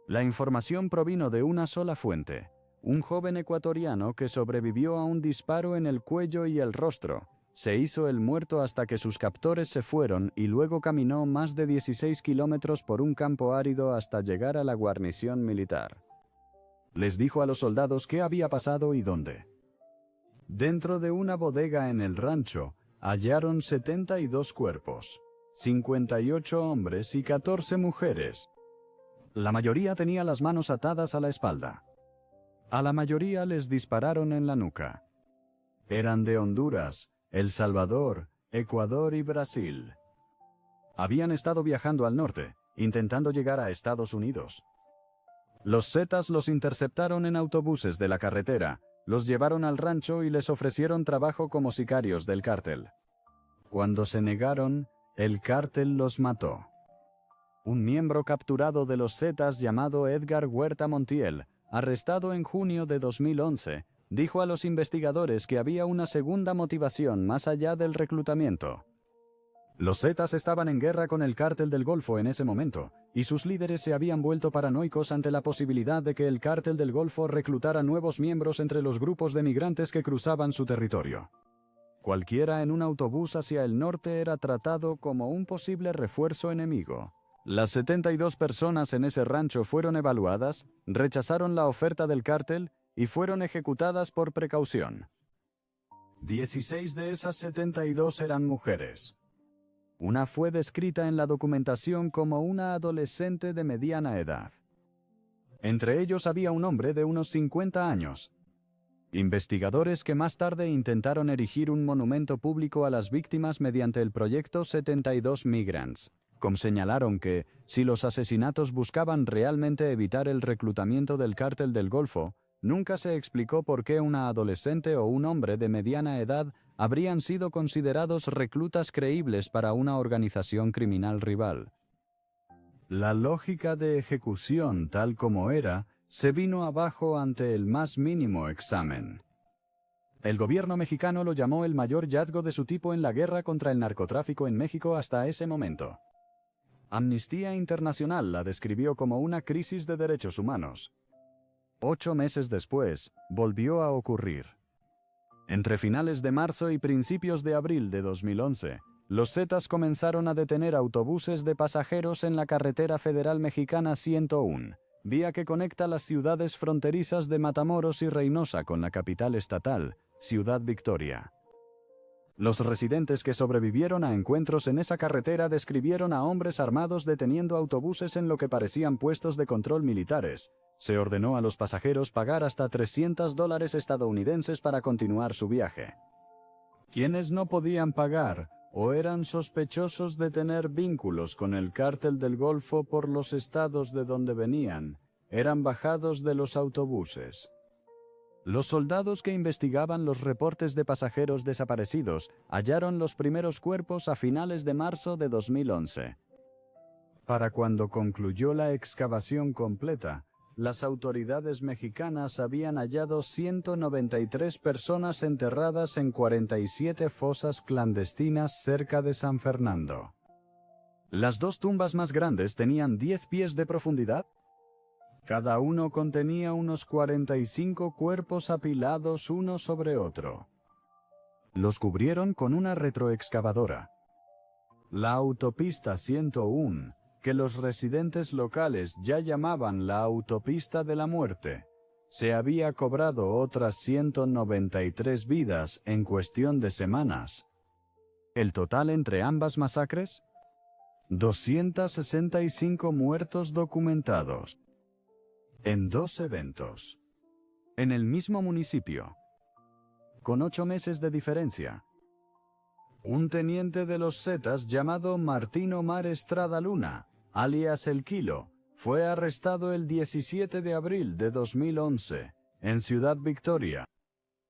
La información provino de una sola fuente, un joven ecuatoriano que sobrevivió a un disparo en el cuello y el rostro. Se hizo el muerto hasta que sus captores se fueron y luego caminó más de 16 kilómetros por un campo árido hasta llegar a la guarnición militar. Les dijo a los soldados qué había pasado y dónde. Dentro de una bodega en el rancho, hallaron 72 cuerpos, 58 hombres y 14 mujeres. La mayoría tenía las manos atadas a la espalda. A la mayoría les dispararon en la nuca. Eran de Honduras, El Salvador, Ecuador y Brasil. Habían estado viajando al norte, intentando llegar a Estados Unidos. Los Zetas los interceptaron en autobuses de la carretera, los llevaron al rancho y les ofrecieron trabajo como sicarios del cártel. Cuando se negaron, el cártel los mató. Un miembro capturado de los Zetas llamado Edgar Huerta Montiel, arrestado en junio de 2011, dijo a los investigadores que había una segunda motivación más allá del reclutamiento. Los Zetas estaban en guerra con el cártel del Golfo en ese momento, y sus líderes se habían vuelto paranoicos ante la posibilidad de que el cártel del Golfo reclutara nuevos miembros entre los grupos de migrantes que cruzaban su territorio. Cualquiera en un autobús hacia el norte era tratado como un posible refuerzo enemigo. Las 72 personas en ese rancho fueron evaluadas, rechazaron la oferta del cártel y fueron ejecutadas por precaución. 16 de esas 72 eran mujeres. Una fue descrita en la documentación como una adolescente de mediana edad. Entre ellos había un hombre de unos 50 años. Investigadores que más tarde intentaron erigir un monumento público a las víctimas mediante el proyecto 72 Migrants, señalaron que, si los asesinatos buscaban realmente evitar el reclutamiento del cártel del Golfo, nunca se explicó por qué una adolescente o un hombre de mediana edad habrían sido considerados reclutas creíbles para una organización criminal rival. La lógica de ejecución, tal como era, se vino abajo ante el más mínimo examen. El gobierno mexicano lo llamó el mayor hallazgo de su tipo en la guerra contra el narcotráfico en México hasta ese momento. Amnistía Internacional la describió como una crisis de derechos humanos. 8 meses después, volvió a ocurrir. Entre finales de marzo y principios de abril de 2011, los Zetas comenzaron a detener autobuses de pasajeros en la carretera federal mexicana 101, vía que conecta las ciudades fronterizas de Matamoros y Reynosa con la capital estatal, Ciudad Victoria. Los residentes que sobrevivieron a encuentros en esa carretera describieron a hombres armados deteniendo autobuses en lo que parecían puestos de control militares. Se ordenó a los pasajeros pagar hasta $300 estadounidenses para continuar su viaje. Quienes no podían pagar o eran sospechosos de tener vínculos con el cártel del Golfo por los estados de donde venían, eran bajados de los autobuses. Los soldados que investigaban los reportes de pasajeros desaparecidos hallaron los primeros cuerpos a finales de marzo de 2011. Para cuando concluyó la excavación completa, las autoridades mexicanas habían hallado 193 personas enterradas en 47 fosas clandestinas cerca de San Fernando. Las 2 tumbas más grandes tenían 10 pies de profundidad. Cada uno contenía unos 45 cuerpos apilados uno sobre otro. Los cubrieron con una retroexcavadora. La autopista 101, que los residentes locales ya llamaban la autopista de la muerte. Se había cobrado otras 193 vidas en cuestión de semanas. ¿El total entre ambas masacres? 265 muertos documentados. En 2 eventos. En el mismo municipio. Con 8 meses de diferencia. Un teniente de los Zetas llamado Martín Omar Estrada Luna, alias El Kilo, fue arrestado el 17 de abril de 2011, en Ciudad Victoria.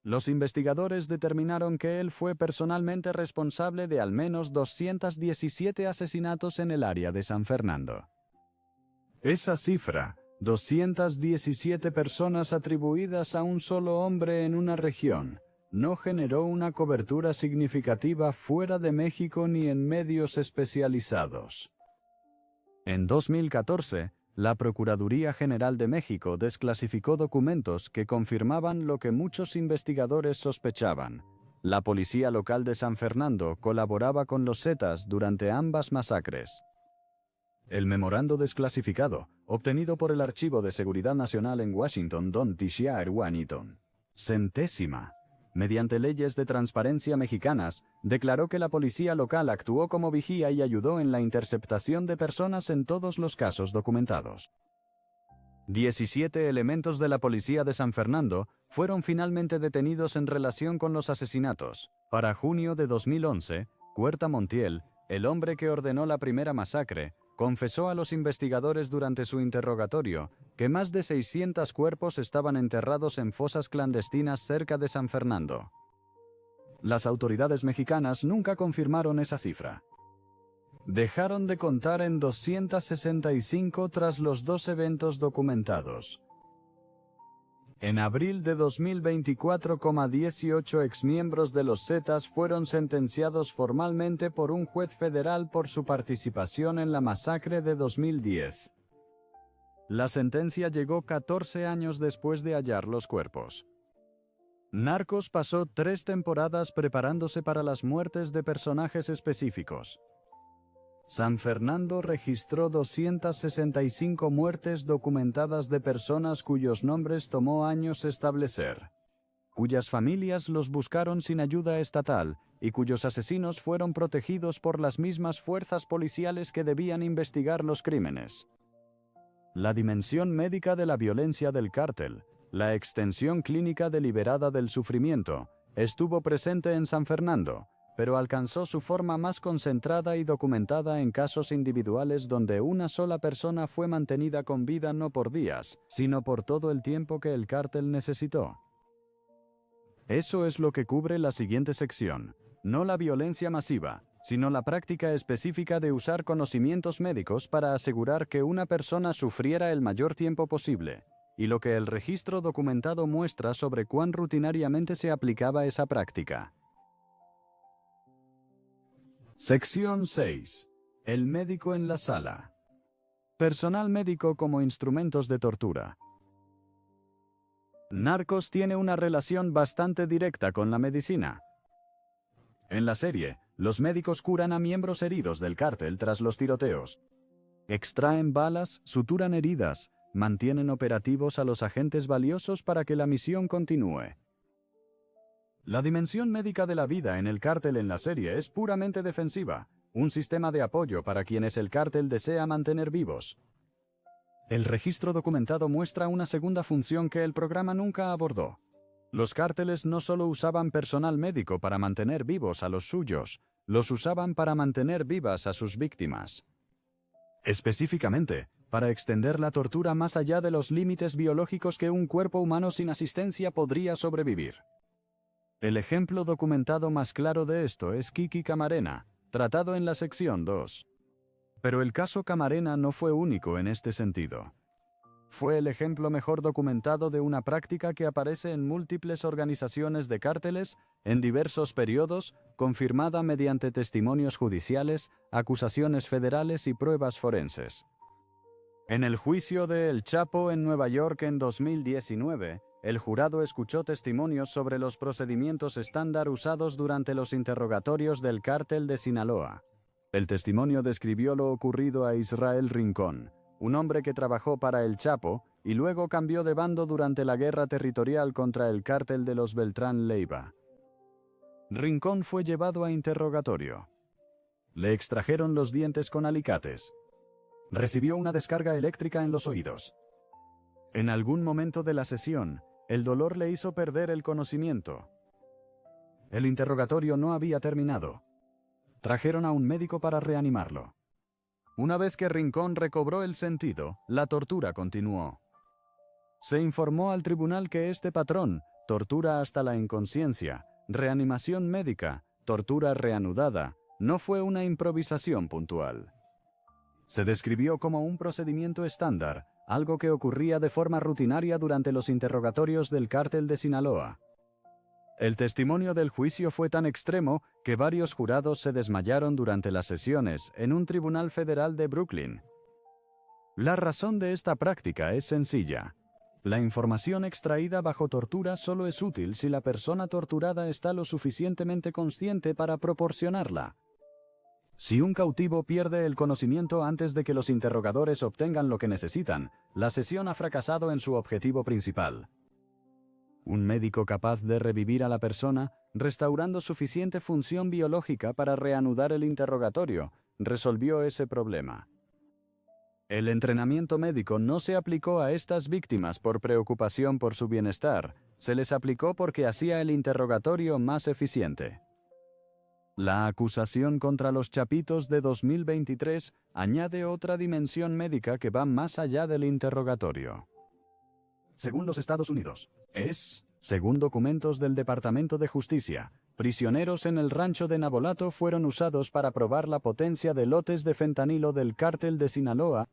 Los investigadores determinaron que él fue personalmente responsable de al menos 217 asesinatos en el área de San Fernando. Esa cifra, 217 personas atribuidas a un solo hombre en una región, no generó una cobertura significativa fuera de México ni en medios especializados. En 2014, la Procuraduría General de México desclasificó documentos que confirmaban lo que muchos investigadores sospechaban. La policía local de San Fernando colaboraba con los Zetas durante ambas masacres. El memorando desclasificado, obtenido por el Archivo de Seguridad Nacional en Washington, D.C., centésima, mediante leyes de transparencia mexicanas, declaró que la policía local actuó como vigía y ayudó en la interceptación de personas en todos los casos documentados. 17 elementos de la policía de San Fernando fueron finalmente detenidos en relación con los asesinatos. Para junio de 2011, Huerta Montiel, el hombre que ordenó la primera masacre, confesó a los investigadores durante su interrogatorio que más de 600 cuerpos estaban enterrados en fosas clandestinas cerca de San Fernando. Las autoridades mexicanas nunca confirmaron esa cifra. Dejaron de contar en 265 tras los 2 eventos documentados. En abril de 2024, 18 exmiembros de los Zetas fueron sentenciados formalmente por un juez federal por su participación en la masacre de 2010. La sentencia llegó 14 años después de hallar los cuerpos. Narcos pasó 3 temporadas preparándose para las muertes de personajes específicos. San Fernando registró 265 muertes documentadas de personas cuyos nombres tomó años establecer, cuyas familias los buscaron sin ayuda estatal y cuyos asesinos fueron protegidos por las mismas fuerzas policiales que debían investigar los crímenes. La dimensión médica de la violencia del cártel, la extensión clínica deliberada del sufrimiento, estuvo presente en San Fernando, pero alcanzó su forma más concentrada y documentada en casos individuales donde una sola persona fue mantenida con vida no por días, sino por todo el tiempo que el cártel necesitó. Eso es lo que cubre la siguiente sección, no la violencia masiva, sino la práctica específica de usar conocimientos médicos para asegurar que una persona sufriera el mayor tiempo posible, y lo que el registro documentado muestra sobre cuán rutinariamente se aplicaba esa práctica. Sección 6. El médico en la sala. Personal médico como instrumentos de tortura. Narcos tiene una relación bastante directa con la medicina. En la serie, los médicos curan a miembros heridos del cártel tras los tiroteos. Extraen balas, suturan heridas, mantienen operativos a los agentes valiosos para que la misión continúe. La dimensión médica de la vida en el cártel en la serie es puramente defensiva, un sistema de apoyo para quienes el cártel desea mantener vivos. El registro documentado muestra una segunda función que el programa nunca abordó. Los cárteles no solo usaban personal médico para mantener vivos a los suyos, los usaban para mantener vivas a sus víctimas. Específicamente, para extender la tortura más allá de los límites biológicos que un cuerpo humano sin asistencia podría sobrevivir. El ejemplo documentado más claro de esto es Kiki Camarena, tratado en la sección 2. Pero el caso Camarena no fue único en este sentido. Fue el ejemplo mejor documentado de una práctica que aparece en múltiples organizaciones de cárteles, en diversos periodos, confirmada mediante testimonios judiciales, acusaciones federales y pruebas forenses. En el juicio de El Chapo en Nueva York en 2019, el jurado escuchó testimonios sobre los procedimientos estándar usados durante los interrogatorios del cártel de Sinaloa. El testimonio describió lo ocurrido a Israel Rincón, un hombre que trabajó para el Chapo y luego cambió de bando durante la guerra territorial contra el cártel de los Beltrán Leiva. Rincón fue llevado a interrogatorio. Le extrajeron los dientes con alicates. Recibió una descarga eléctrica en los oídos. En algún momento de la sesión, el dolor le hizo perder el conocimiento. El interrogatorio no había terminado. Trajeron a un médico para reanimarlo. Una vez que Rincón recobró el sentido, la tortura continuó. Se informó al tribunal que este patrón, tortura hasta la inconsciencia, reanimación médica, tortura reanudada, no fue una improvisación puntual. Se describió como un procedimiento estándar, algo que ocurría de forma rutinaria durante los interrogatorios del cártel de Sinaloa. El testimonio del juicio fue tan extremo que varios jurados se desmayaron durante las sesiones en un tribunal federal de Brooklyn. La razón de esta práctica es sencilla. La información extraída bajo tortura solo es útil si la persona torturada está lo suficientemente consciente para proporcionarla. Si un cautivo pierde el conocimiento antes de que los interrogadores obtengan lo que necesitan, la sesión ha fracasado en su objetivo principal. Un médico capaz de revivir a la persona, restaurando suficiente función biológica para reanudar el interrogatorio, resolvió ese problema. El entrenamiento médico no se aplicó a estas víctimas por preocupación por su bienestar, se les aplicó porque hacía el interrogatorio más eficiente. La acusación contra los Chapitos de 2023 añade otra dimensión médica que va más allá del interrogatorio. Según los Estados Unidos, según documentos del Departamento de Justicia, prisioneros en el rancho de Navolato fueron usados para probar la potencia de lotes de fentanilo del cártel de Sinaloa.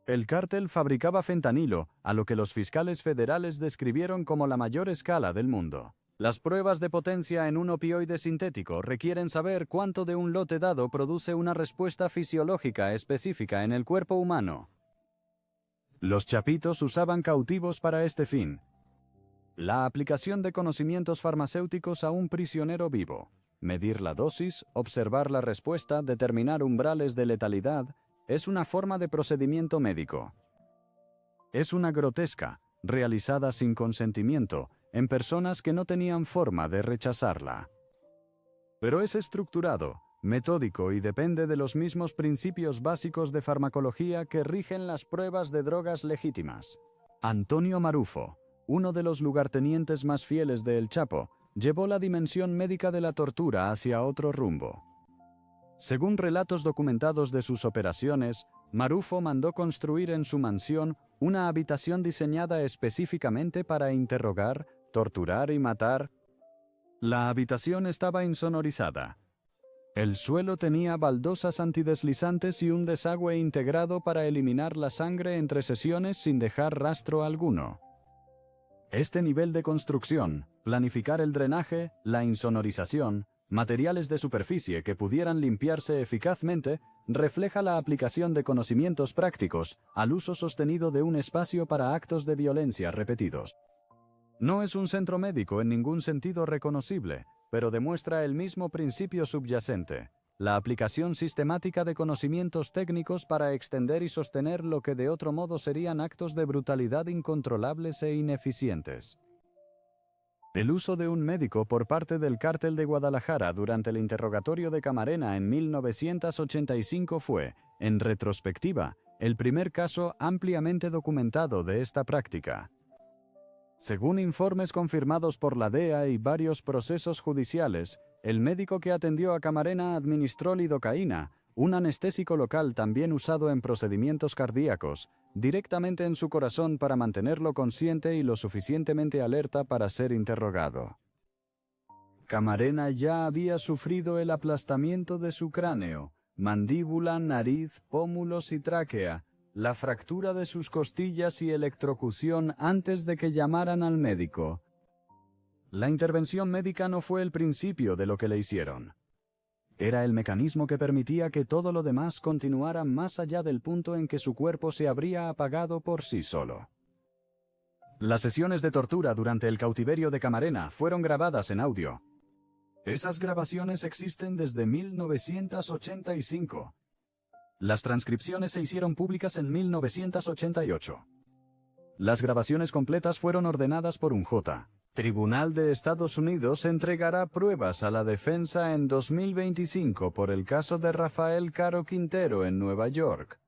El cártel fabricaba fentanilo, a lo que los fiscales federales describieron como la mayor escala del mundo. Las pruebas de potencia en un opioide sintético requieren saber cuánto de un lote dado produce una respuesta fisiológica específica en el cuerpo humano. Los Chapitos usaban cautivos para este fin. La aplicación de conocimientos farmacéuticos a un prisionero vivo, medir la dosis, observar la respuesta, determinar umbrales de letalidad, es una forma de procedimiento médico. Es una grotesca, realizada sin consentimiento, en personas que no tenían forma de rechazarla. Pero es estructurado, metódico y depende de los mismos principios básicos de farmacología que rigen las pruebas de drogas legítimas. Antonio Marufo, uno de los lugartenientes más fieles de El Chapo, llevó la dimensión médica de la tortura hacia otro rumbo. Según relatos documentados de sus operaciones, Marufo mandó construir en su mansión una habitación diseñada específicamente para interrogar, torturar y matar. La habitación estaba insonorizada. El suelo tenía baldosas antideslizantes y un desagüe integrado para eliminar la sangre entre sesiones sin dejar rastro alguno. Este nivel de construcción, planificar el drenaje, la insonorización, materiales de superficie que pudieran limpiarse eficazmente, refleja la aplicación de conocimientos prácticos al uso sostenido de un espacio para actos de violencia repetidos. No es un centro médico en ningún sentido reconocible, pero demuestra el mismo principio subyacente, la aplicación sistemática de conocimientos técnicos para extender y sostener lo que de otro modo serían actos de brutalidad incontrolables e ineficientes. El uso de un médico por parte del Cártel de Guadalajara durante el interrogatorio de Camarena en 1985 fue, en retrospectiva, el primer caso ampliamente documentado de esta práctica. Según informes confirmados por la DEA y varios procesos judiciales, el médico que atendió a Camarena administró lidocaína, un anestésico local también usado en procedimientos cardíacos, directamente en su corazón para mantenerlo consciente y lo suficientemente alerta para ser interrogado. Camarena ya había sufrido el aplastamiento de su cráneo, mandíbula, nariz, pómulos y tráquea, la fractura de sus costillas y electrocución antes de que llamaran al médico. La intervención médica no fue el principio de lo que le hicieron. Era el mecanismo que permitía que todo lo demás continuara más allá del punto en que su cuerpo se habría apagado por sí solo. Las sesiones de tortura durante el cautiverio de Camarena fueron grabadas en audio. Esas grabaciones existen desde 1985. Las transcripciones se hicieron públicas en 1988. Las grabaciones completas fueron ordenadas por un Tribunal de Estados Unidos entregará pruebas a la defensa en 2025 por el caso de Rafael Caro Quintero en Nueva York.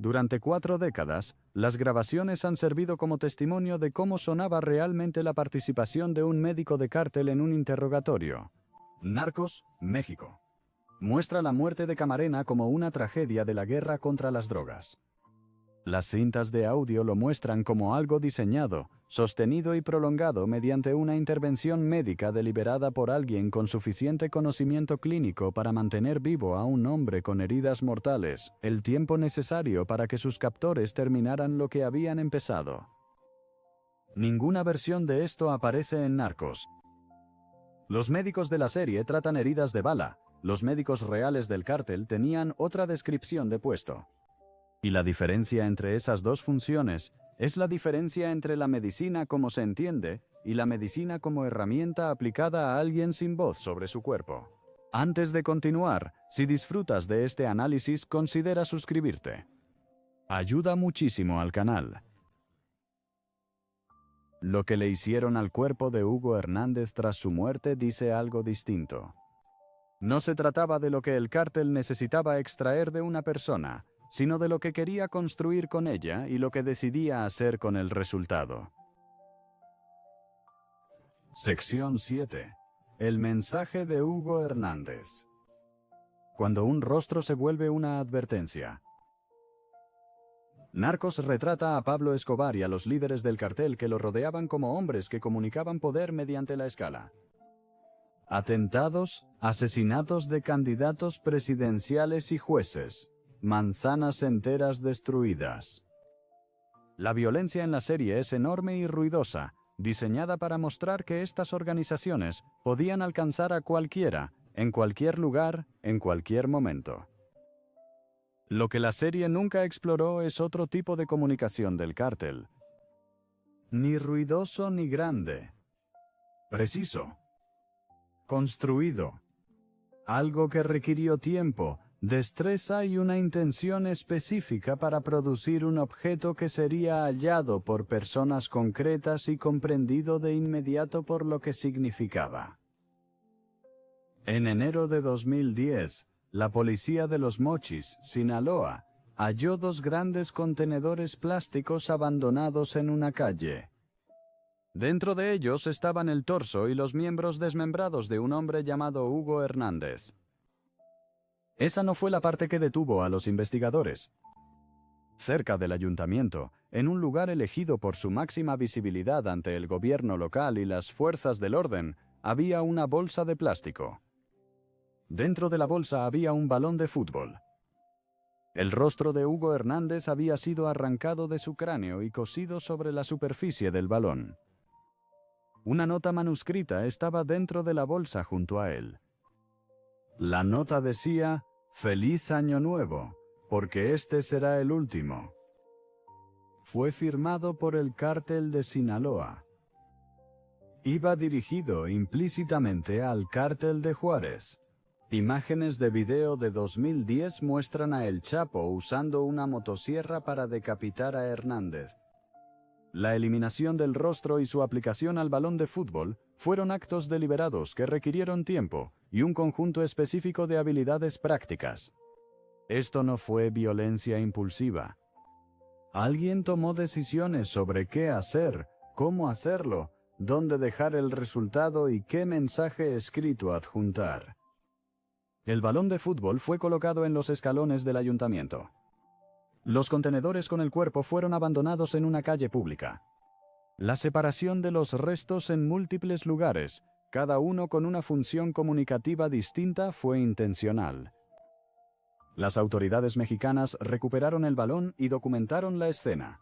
Durante 4 décadas, las grabaciones han servido como testimonio de cómo sonaba realmente la participación de un médico de cártel en un interrogatorio. Narcos, México. Muestra la muerte de Camarena como una tragedia de la guerra contra las drogas. Las cintas de audio lo muestran como algo diseñado, sostenido y prolongado mediante una intervención médica deliberada por alguien con suficiente conocimiento clínico para mantener vivo a un hombre con heridas mortales, el tiempo necesario para que sus captores terminaran lo que habían empezado. Ninguna versión de esto aparece en Narcos. Los médicos de la serie tratan heridas de bala, los médicos reales del cártel tenían otra descripción de puesto. Y la diferencia entre esas dos funciones es la diferencia entre la medicina como se entiende y la medicina como herramienta aplicada a alguien sin voz sobre su cuerpo. Antes de continuar, si disfrutas de este análisis, considera suscribirte. Ayuda muchísimo al canal. Lo que le hicieron al cuerpo de Hugo Hernández tras su muerte dice algo distinto. No se trataba de lo que el cártel necesitaba extraer de una persona, sino de lo que quería construir con ella y lo que decidía hacer con el resultado. Sección 7. El mensaje de Hugo Hernández. Cuando un rostro se vuelve una advertencia. Narcos retrata a Pablo Escobar y a los líderes del cartel que lo rodeaban como hombres que comunicaban poder mediante la escala. Atentados, asesinatos de candidatos presidenciales y jueces. Manzanas enteras destruidas. La violencia en la serie es enorme y ruidosa, diseñada para mostrar que estas organizaciones podían alcanzar a cualquiera, en cualquier lugar, en cualquier momento. Lo que la serie nunca exploró es otro tipo de comunicación del cártel. Ni ruidoso ni grande. Preciso. Construido. Algo que requirió tiempo, destreza y una intención específica para producir un objeto que sería hallado por personas concretas y comprendido de inmediato por lo que significaba. En enero de 2010, la policía de Los Mochis, Sinaloa, halló 2 grandes contenedores plásticos abandonados en una calle. Dentro de ellos estaban el torso y los miembros desmembrados de un hombre llamado Hugo Hernández. Esa no fue la parte que detuvo a los investigadores. Cerca del ayuntamiento, en un lugar elegido por su máxima visibilidad ante el gobierno local y las fuerzas del orden, había una bolsa de plástico. Dentro de la bolsa había un balón de fútbol. El rostro de Hugo Hernández había sido arrancado de su cráneo y cosido sobre la superficie del balón. Una nota manuscrita estaba dentro de la bolsa junto a él. La nota decía: «Feliz Año Nuevo, porque este será el último». Fue firmado por el cártel de Sinaloa. Iba dirigido implícitamente al cártel de Juárez. Imágenes de video de 2010 muestran a El Chapo usando una motosierra para decapitar a Hernández. La eliminación del rostro y su aplicación al balón de fútbol fueron actos deliberados que requirieron tiempo y un conjunto específico de habilidades prácticas. Esto no fue violencia impulsiva. Alguien tomó decisiones sobre qué hacer, cómo hacerlo, dónde dejar el resultado y qué mensaje escrito adjuntar. El balón de fútbol fue colocado en los escalones del ayuntamiento. Los contenedores con el cuerpo fueron abandonados en una calle pública. La separación de los restos en múltiples lugares, cada uno con una función comunicativa distinta, fue intencional. Las autoridades mexicanas recuperaron el balón y documentaron la escena.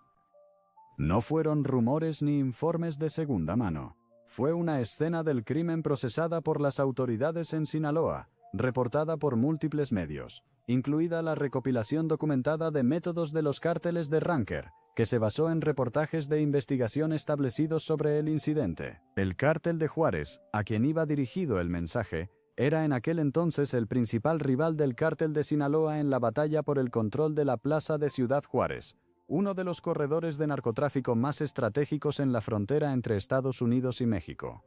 No fueron rumores ni informes de segunda mano. Fue una escena del crimen procesada por las autoridades en Sinaloa, reportada por múltiples medios, incluida la recopilación documentada de métodos de los cárteles de Ranker, que se basó en reportajes de investigación establecidos sobre el incidente. El Cártel de Juárez, a quien iba dirigido el mensaje, era en aquel entonces el principal rival del Cártel de Sinaloa en la batalla por el control de la plaza de Ciudad Juárez, uno de los corredores de narcotráfico más estratégicos en la frontera entre Estados Unidos y México.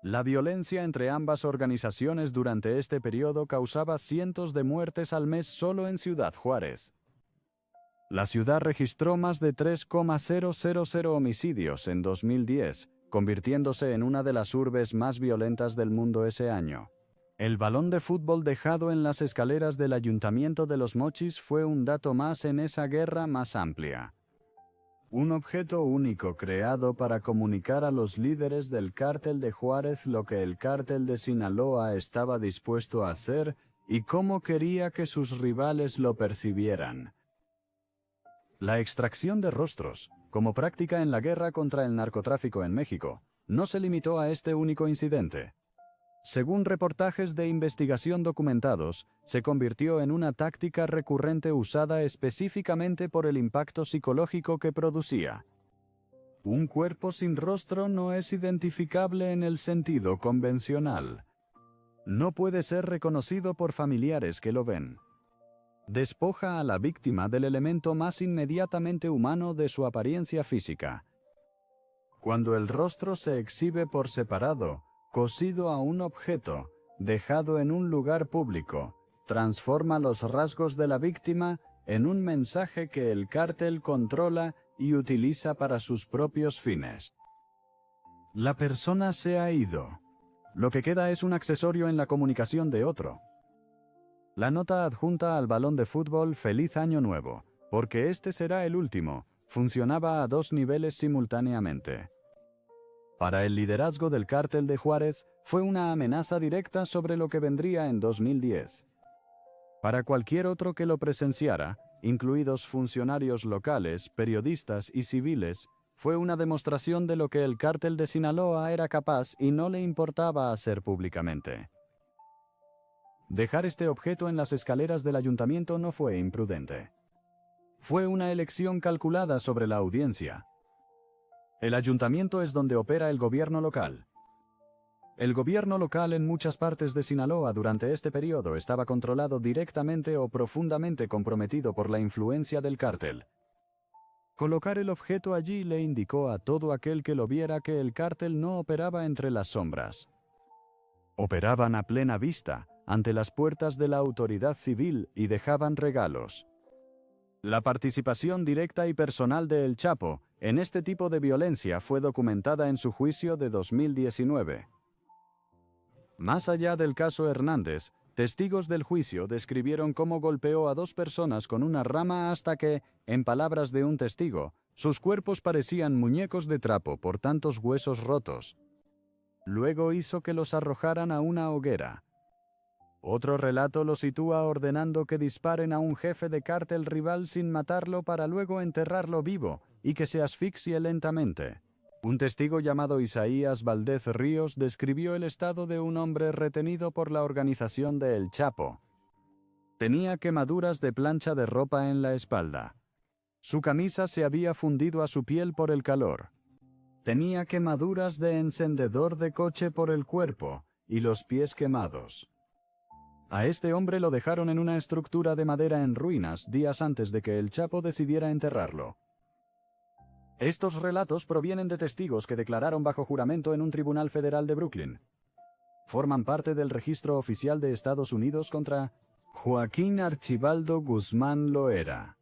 La violencia entre ambas organizaciones durante este periodo causaba cientos de muertes al mes solo en Ciudad Juárez. La ciudad registró más de 3,000 homicidios en 2010, convirtiéndose en una de las urbes más violentas del mundo ese año. El balón de fútbol dejado en las escaleras del Ayuntamiento de Los Mochis fue un dato más en esa guerra más amplia. Un objeto único creado para comunicar a los líderes del Cártel de Juárez lo que el Cártel de Sinaloa estaba dispuesto a hacer y cómo quería que sus rivales lo percibieran. La extracción de rostros, como práctica en la guerra contra el narcotráfico en México, no se limitó a este único incidente. Según reportajes de investigación documentados, se convirtió en una táctica recurrente usada específicamente por el impacto psicológico que producía. Un cuerpo sin rostro no es identificable en el sentido convencional. No puede ser reconocido por familiares que lo ven. Despoja a la víctima del elemento más inmediatamente humano de su apariencia física. Cuando el rostro se exhibe por separado, cosido a un objeto, dejado en un lugar público, transforma los rasgos de la víctima en un mensaje que el cártel controla y utiliza para sus propios fines. La persona se ha ido. Lo que queda es un accesorio en la comunicación de otro. La nota adjunta al balón de fútbol "Feliz Año Nuevo", porque este será el último, funcionaba a dos niveles simultáneamente. Para el liderazgo del Cártel de Juárez, fue una amenaza directa sobre lo que vendría en 2010. Para cualquier otro que lo presenciara, incluidos funcionarios locales, periodistas y civiles, fue una demostración de lo que el Cártel de Sinaloa era capaz y no le importaba hacer públicamente. Dejar este objeto en las escaleras del ayuntamiento no fue imprudente. Fue una elección calculada sobre la audiencia. El ayuntamiento es donde opera el gobierno local. El gobierno local en muchas partes de Sinaloa durante este periodo estaba controlado directamente o profundamente comprometido por la influencia del cártel. Colocar el objeto allí le indicó a todo aquel que lo viera que el cártel no operaba entre las sombras. Operaban a plena vista, ante las puertas de la autoridad civil y dejaban regalos. La participación directa y personal de El Chapo en este tipo de violencia fue documentada en su juicio de 2019. Más allá del caso Hernández, testigos del juicio describieron cómo golpeó a dos personas con una rama hasta que, en palabras de un testigo, sus cuerpos parecían muñecos de trapo por tantos huesos rotos. Luego hizo que los arrojaran a una hoguera. Otro relato lo sitúa ordenando que disparen a un jefe de cártel rival sin matarlo para luego enterrarlo vivo y que se asfixie lentamente. Un testigo llamado Isaías Valdez Ríos describió el estado de un hombre retenido por la organización de El Chapo. Tenía quemaduras de plancha de ropa en la espalda. Su camisa se había fundido a su piel por el calor. Tenía quemaduras de encendedor de coche por el cuerpo y los pies quemados. A este hombre lo dejaron en una estructura de madera en ruinas días antes de que El Chapo decidiera enterrarlo. Estos relatos provienen de testigos que declararon bajo juramento en un tribunal federal de Brooklyn. Forman parte del registro oficial de Estados Unidos contra Joaquín Archibaldo Guzmán Loera.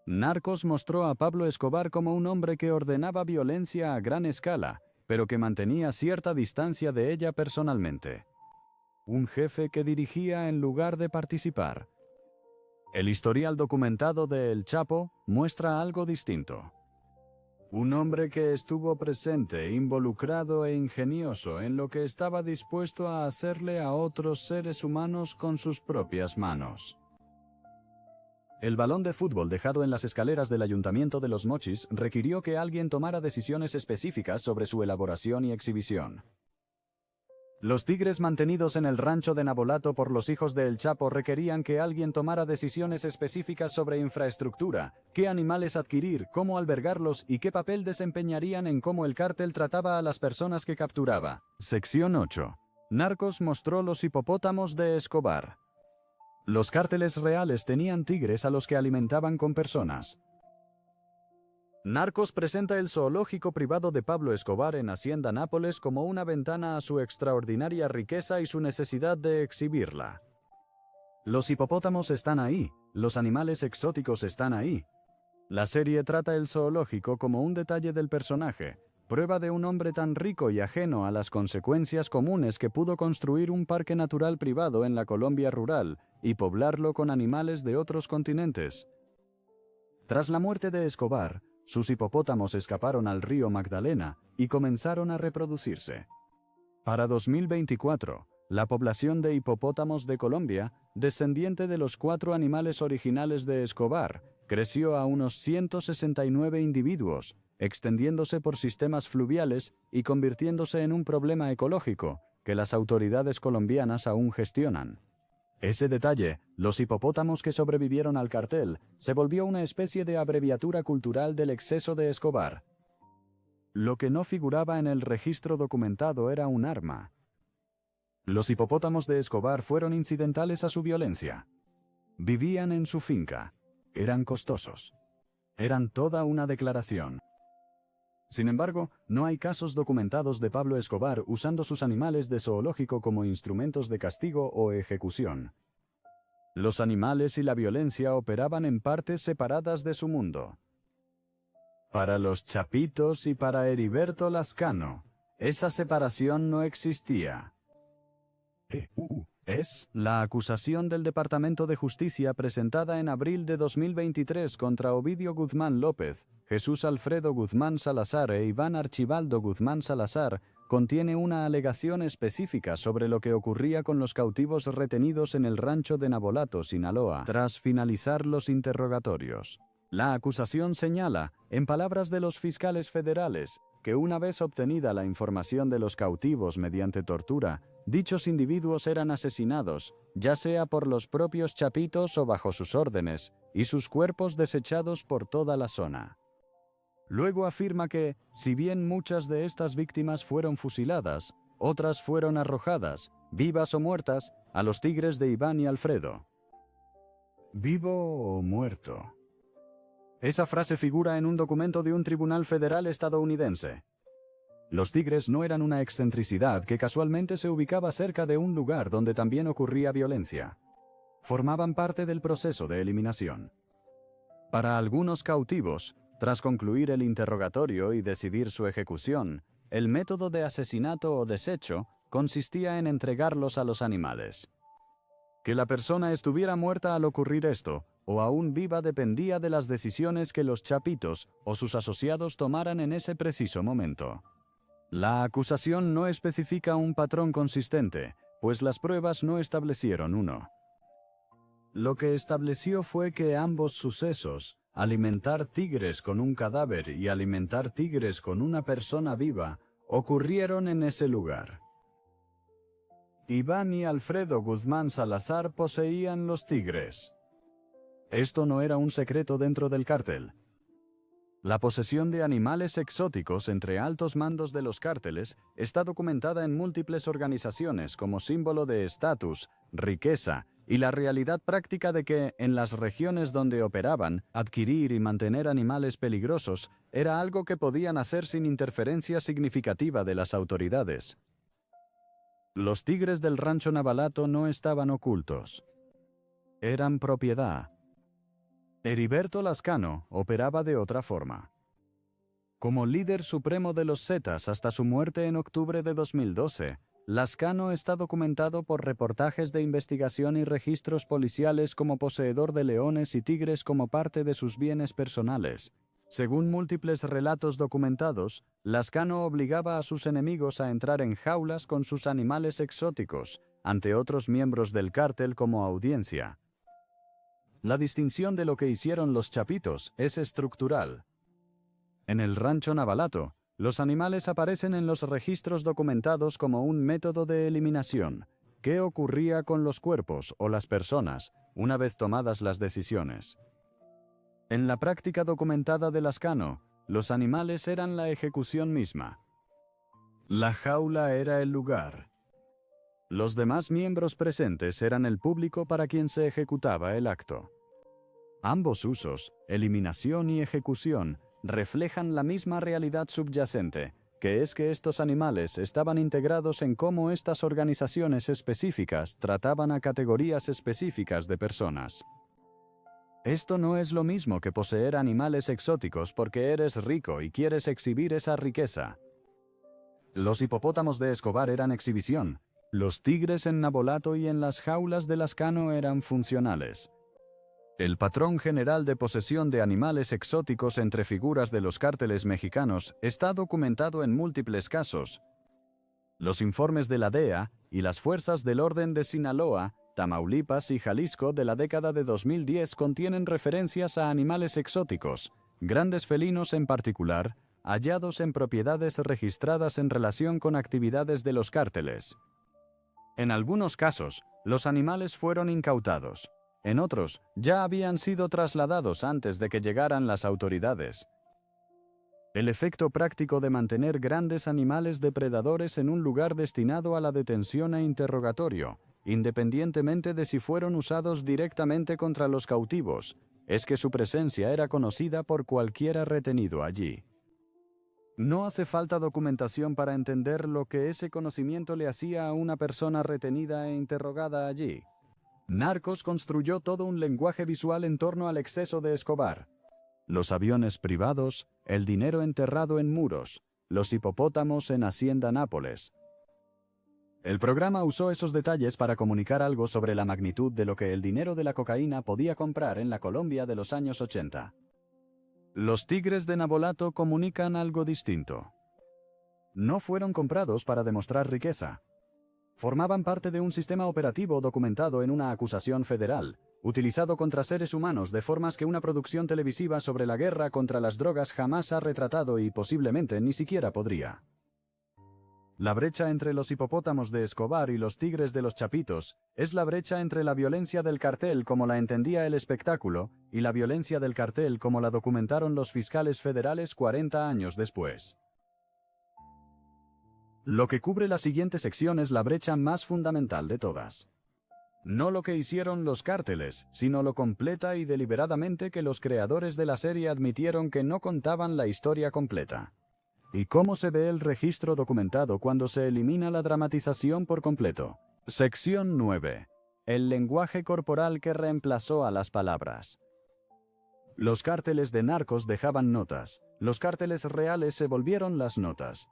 Narcos mostró a Pablo Escobar como un hombre que ordenaba violencia a gran escala, pero que mantenía cierta distancia de ella personalmente. Un jefe que dirigía en lugar de participar. El historial documentado de El Chapo muestra algo distinto. Un hombre que estuvo presente, involucrado e ingenioso en lo que estaba dispuesto a hacerle a otros seres humanos con sus propias manos. El balón de fútbol dejado en las escaleras del Ayuntamiento de Los Mochis requirió que alguien tomara decisiones específicas sobre su elaboración y exhibición. Los tigres mantenidos en el rancho de Navolato por los hijos de El Chapo requerían que alguien tomara decisiones específicas sobre infraestructura, qué animales adquirir, cómo albergarlos y qué papel desempeñarían en cómo el cártel trataba a las personas que capturaba. Sección 8. Narcos mostró los hipopótamos de Escobar. Los cárteles reales tenían tigres a los que alimentaban con personas. Narcos presenta el zoológico privado de Pablo Escobar en Hacienda Nápoles como una ventana a su extraordinaria riqueza y su necesidad de exhibirla. Los hipopótamos están ahí, los animales exóticos están ahí. La serie trata el zoológico como un detalle del personaje, prueba de un hombre tan rico y ajeno a las consecuencias comunes que pudo construir un parque natural privado en la Colombia rural y poblarlo con animales de otros continentes. Tras la muerte de Escobar, sus hipopótamos escaparon al río Magdalena y comenzaron a reproducirse. Para 2024, la población de hipopótamos de Colombia, descendiente de los 4 animales originales de Escobar, creció a unos 169 individuos, extendiéndose por sistemas fluviales y convirtiéndose en un problema ecológico que las autoridades colombianas aún gestionan. Ese detalle, los hipopótamos que sobrevivieron al cartel, se volvió una especie de abreviatura cultural del exceso de Escobar. Lo que no figuraba en el registro documentado era un arma. Los hipopótamos de Escobar fueron incidentales a su violencia. Vivían en su finca. Eran costosos. Eran toda una declaración. Sin embargo, no hay casos documentados de Pablo Escobar usando sus animales de zoológico como instrumentos de castigo o ejecución. Los animales y la violencia operaban en partes separadas de su mundo. Para los Chapitos y para Heriberto Lascano, esa separación no existía. Es la acusación del Departamento de Justicia presentada en abril de 2023 contra Ovidio Guzmán López, Jesús Alfredo Guzmán Salazar e Iván Archibaldo Guzmán Salazar, contiene una alegación específica sobre lo que ocurría con los cautivos retenidos en el rancho de Navolato, Sinaloa, tras finalizar los interrogatorios. La acusación señala, en palabras de los fiscales federales, que una vez obtenida la información de los cautivos mediante tortura, dichos individuos eran asesinados, ya sea por los propios Chapitos o bajo sus órdenes, y sus cuerpos desechados por toda la zona. Luego afirma que, si bien muchas de estas víctimas fueron fusiladas, otras fueron arrojadas, vivas o muertas, a los tigres de Iván y Alfredo. ¿Vivo o muerto? Esa frase figura en un documento de un tribunal federal estadounidense. Los tigres no eran una excentricidad que casualmente se ubicaba cerca de un lugar donde también ocurría violencia. Formaban parte del proceso de eliminación. Para algunos cautivos, tras concluir el interrogatorio y decidir su ejecución, el método de asesinato o desecho consistía en entregarlos a los animales. Que la persona estuviera muerta al ocurrir esto, o aún viva, dependía de las decisiones que los Chapitos o sus asociados tomaran en ese preciso momento. La acusación no especifica un patrón consistente, pues las pruebas no establecieron uno. Lo que estableció fue que ambos sucesos, alimentar tigres con un cadáver y alimentar tigres con una persona viva, ocurrieron en ese lugar. Iván y Alfredo Guzmán Salazar poseían los tigres. Esto no era un secreto dentro del cártel. La posesión de animales exóticos entre altos mandos de los cárteles está documentada en múltiples organizaciones como símbolo de estatus, riqueza y la realidad práctica de que, en las regiones donde operaban, adquirir y mantener animales peligrosos era algo que podían hacer sin interferencia significativa de las autoridades. Los tigres del rancho Navolato no estaban ocultos. Eran propiedad. Heriberto Lascano operaba de otra forma. Como líder supremo de los Zetas hasta su muerte en octubre de 2012, Lascano está documentado por reportajes de investigación y registros policiales como poseedor de leones y tigres como parte de sus bienes personales. Según múltiples relatos documentados, Lascano obligaba a sus enemigos a entrar en jaulas con sus animales exóticos, ante otros miembros del cártel como audiencia. La distinción de lo que hicieron los Chapitos es estructural. En el rancho Navolato, Los animales aparecen en los registros documentados como un método de eliminación. ¿Qué ocurría con los cuerpos o las personas una vez tomadas las decisiones? En la práctica documentada de Lascano, los animales eran la ejecución misma. La jaula era el lugar. Los demás miembros presentes eran el público para quien se ejecutaba el acto. Ambos usos, eliminación y ejecución, reflejan la misma realidad subyacente, que es que estos animales estaban integrados en cómo estas organizaciones específicas trataban a categorías específicas de personas. Esto no es lo mismo que poseer animales exóticos porque eres rico y quieres exhibir esa riqueza. Los hipopótamos de Escobar eran exhibición. Los tigres en Nabolato y en las jaulas de Lascano eran funcionales. El patrón general de posesión de animales exóticos entre figuras de los cárteles mexicanos está documentado en múltiples casos. Los informes de la DEA y las fuerzas del orden de Sinaloa, Tamaulipas y Jalisco de la década de 2010 contienen referencias a animales exóticos, grandes felinos en particular, hallados en propiedades registradas en relación con actividades de los cárteles. En algunos casos, los animales fueron incautados. En otros, ya habían sido trasladados antes de que llegaran las autoridades. El efecto práctico de mantener grandes animales depredadores en un lugar destinado a la detención e interrogatorio, independientemente de si fueron usados directamente contra los cautivos, es que su presencia era conocida por cualquiera retenido allí. No hace falta documentación para entender lo que ese conocimiento le hacía a una persona retenida e interrogada allí. Narcos construyó todo un lenguaje visual en torno al exceso de Escobar. Los aviones privados, el dinero enterrado en muros, los hipopótamos en Hacienda Nápoles. El programa usó esos detalles para comunicar algo sobre la magnitud de lo que el dinero de la cocaína podía comprar en la Colombia de los años 80. Los tigres de Nabolato comunican algo distinto. No fueron comprados para demostrar riqueza. Formaban parte de un sistema operativo documentado en una acusación federal, utilizado contra seres humanos de formas que una producción televisiva sobre la guerra contra las drogas jamás ha retratado y posiblemente ni siquiera podría. La brecha entre los hipopótamos de Escobar y los tigres de los Chapitos es la brecha entre la violencia del cartel como la entendía el espectáculo y la violencia del cartel como la documentaron los fiscales federales 40 años después. Lo que cubre la siguiente sección es la brecha más fundamental de todas. No lo que hicieron los cárteles, sino lo completa y deliberadamente que los creadores de la serie admitieron que no contaban la historia completa. ¿Y cómo se ve el registro documentado cuando se elimina la dramatización por completo? Sección 9. El lenguaje corporal que reemplazó a las palabras. Los cárteles de narcos dejaban notas. Los cárteles reales se volvieron las notas.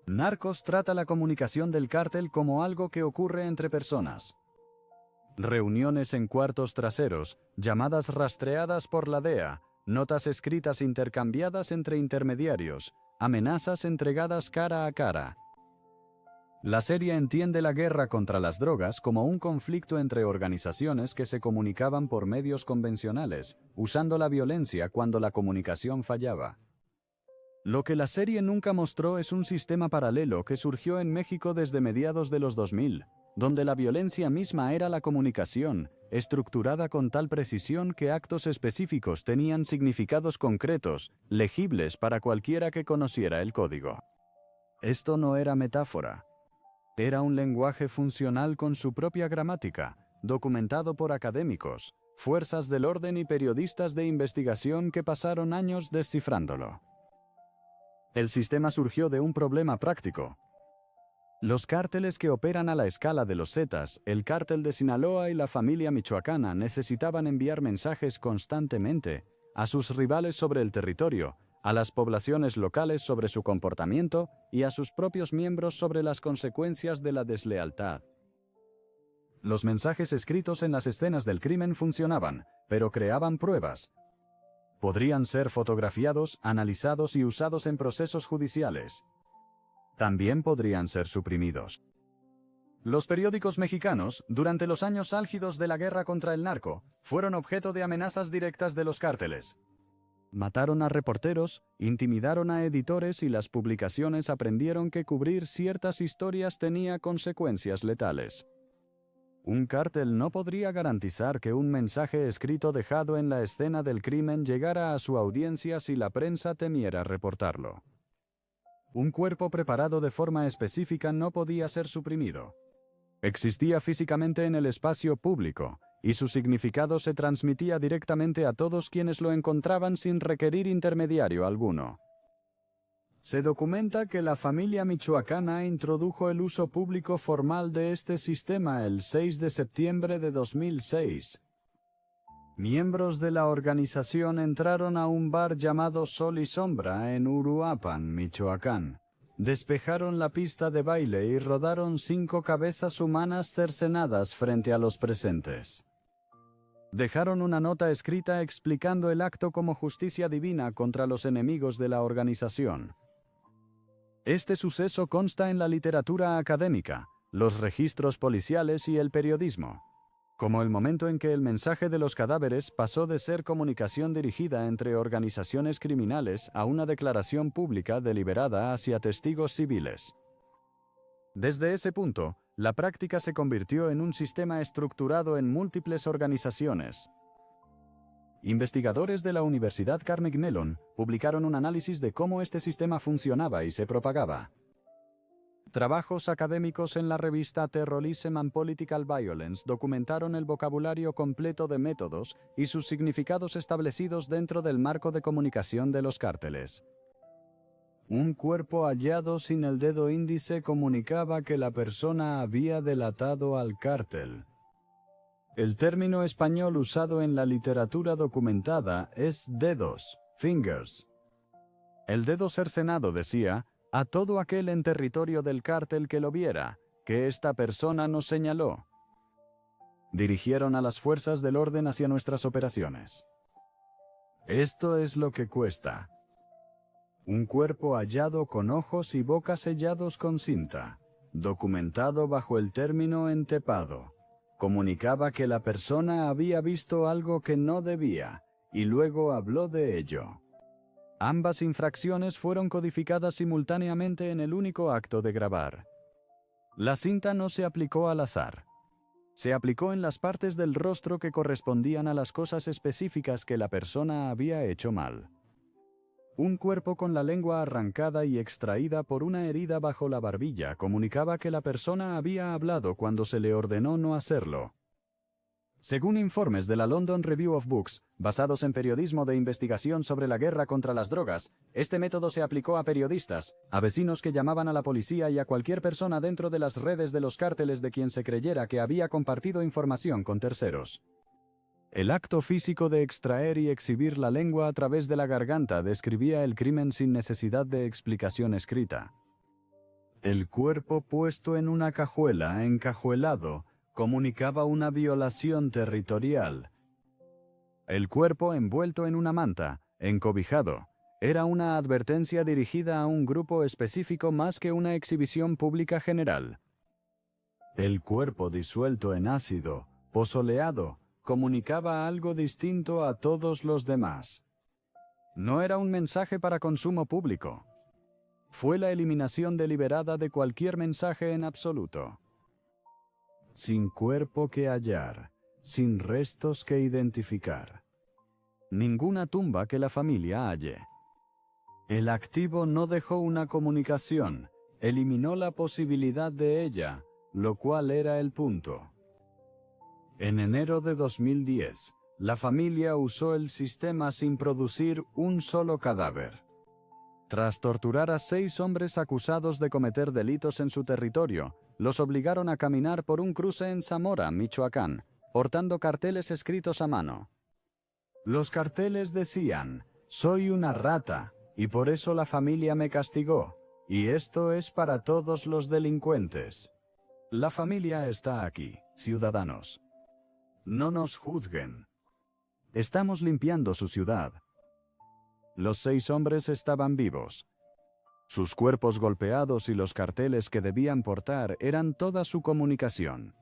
Narcos trata la comunicación del cártel como algo que ocurre entre personas. Reuniones en cuartos traseros, llamadas rastreadas por la DEA, notas escritas intercambiadas entre intermediarios, amenazas entregadas cara a cara. La serie entiende la guerra contra las drogas como un conflicto entre organizaciones que se comunicaban por medios convencionales, usando la violencia cuando la comunicación fallaba. Lo que la serie nunca mostró es un sistema paralelo que surgió en México desde mediados de los 2000, donde la violencia misma era la comunicación, estructurada con tal precisión que actos específicos tenían significados concretos, legibles para cualquiera que conociera el código. Esto no era metáfora. Era un lenguaje funcional con su propia gramática, documentado por académicos, fuerzas del orden y periodistas de investigación que pasaron años descifrándolo. El sistema surgió de un problema práctico. Los cárteles que operan a la escala de los Zetas, el cártel de Sinaloa y la familia michoacana necesitaban enviar mensajes constantemente a sus rivales sobre el territorio, a las poblaciones locales sobre su comportamiento y a sus propios miembros sobre las consecuencias de la deslealtad. Los mensajes escritos en las escenas del crimen funcionaban, pero creaban pruebas. Podrían ser fotografiados, analizados y usados en procesos judiciales. También podrían ser suprimidos. Los periódicos mexicanos, durante los años álgidos de la guerra contra el narco, fueron objeto de amenazas directas de los cárteles. Mataron a reporteros, intimidaron a editores y las publicaciones aprendieron que cubrir ciertas historias tenía consecuencias letales. Un cártel no podría garantizar que un mensaje escrito dejado en la escena del crimen llegara a su audiencia si la prensa temiera reportarlo. Un cuerpo preparado de forma específica no podía ser suprimido. Existía físicamente en el espacio público, y su significado se transmitía directamente a todos quienes lo encontraban sin requerir intermediario alguno. Se documenta que la familia michoacana introdujo el uso público formal de este sistema el 6 de septiembre de 2006. Miembros de la organización entraron a un bar llamado Sol y Sombra en Uruapan, Michoacán. Despejaron la pista de baile y rodaron 5 cabezas humanas cercenadas frente a los presentes. Dejaron una nota escrita explicando el acto como justicia divina contra los enemigos de la organización. Este suceso consta en la literatura académica, los registros policiales y el periodismo, como el momento en que el mensaje de los cadáveres pasó de ser comunicación dirigida entre organizaciones criminales a una declaración pública deliberada hacia testigos civiles. Desde ese punto, la práctica se convirtió en un sistema estructurado en múltiples organizaciones. Investigadores de la Universidad Carnegie Mellon publicaron un análisis de cómo este sistema funcionaba y se propagaba. Trabajos académicos en la revista Terrorism and Political Violence documentaron el vocabulario completo de métodos y sus significados establecidos dentro del marco de comunicación de los cárteles. Un cuerpo hallado sin el dedo índice comunicaba que la persona había delatado al cártel. El término español usado en la literatura documentada es dedos, fingers. El dedo cercenado decía, a todo aquel en territorio del cártel que lo viera, que esta persona nos señaló. Dirigieron a las fuerzas del orden hacia nuestras operaciones. Esto es lo que cuesta. Un cuerpo hallado con ojos y boca sellados con cinta, documentado bajo el término entepado. Comunicaba que la persona había visto algo que no debía, y luego habló de ello. Ambas infracciones fueron codificadas simultáneamente en el único acto de grabar. La cinta no se aplicó al azar. Se aplicó en las partes del rostro que correspondían a las cosas específicas que la persona había hecho mal. Un cuerpo con la lengua arrancada y extraída por una herida bajo la barbilla comunicaba que la persona había hablado cuando se le ordenó no hacerlo. Según informes de la London Review of Books, basados en periodismo de investigación sobre la guerra contra las drogas, este método se aplicó a periodistas, a vecinos que llamaban a la policía y a cualquier persona dentro de las redes de los cárteles de quien se creyera que había compartido información con terceros. El acto físico de extraer y exhibir la lengua a través de la garganta describía el crimen sin necesidad de explicación escrita. El cuerpo puesto en una cajuela, encajuelado, comunicaba una violación territorial. El cuerpo envuelto en una manta, encobijado, era una advertencia dirigida a un grupo específico más que una exhibición pública general. El cuerpo disuelto en ácido, pozoleado, comunicaba algo distinto a todos los demás. No era un mensaje para consumo público. Fue la eliminación deliberada de cualquier mensaje en absoluto. Sin cuerpo que hallar, sin restos que identificar. Ninguna tumba que la familia halle. El activo no dejó una comunicación, eliminó la posibilidad de ella, lo cual era el punto. En enero de 2010, la familia usó el sistema sin producir un solo cadáver. Tras torturar a 6 hombres acusados de cometer delitos en su territorio, los obligaron a caminar por un cruce en Zamora, Michoacán, portando carteles escritos a mano. Los carteles decían, «Soy una rata, y por eso la familia me castigó, y esto es para todos los delincuentes. La familia está aquí, ciudadanos. No nos juzguen. Estamos limpiando su ciudad». Los 6 hombres estaban vivos. Sus cuerpos golpeados y los carteles que debían portar eran toda su comunicación.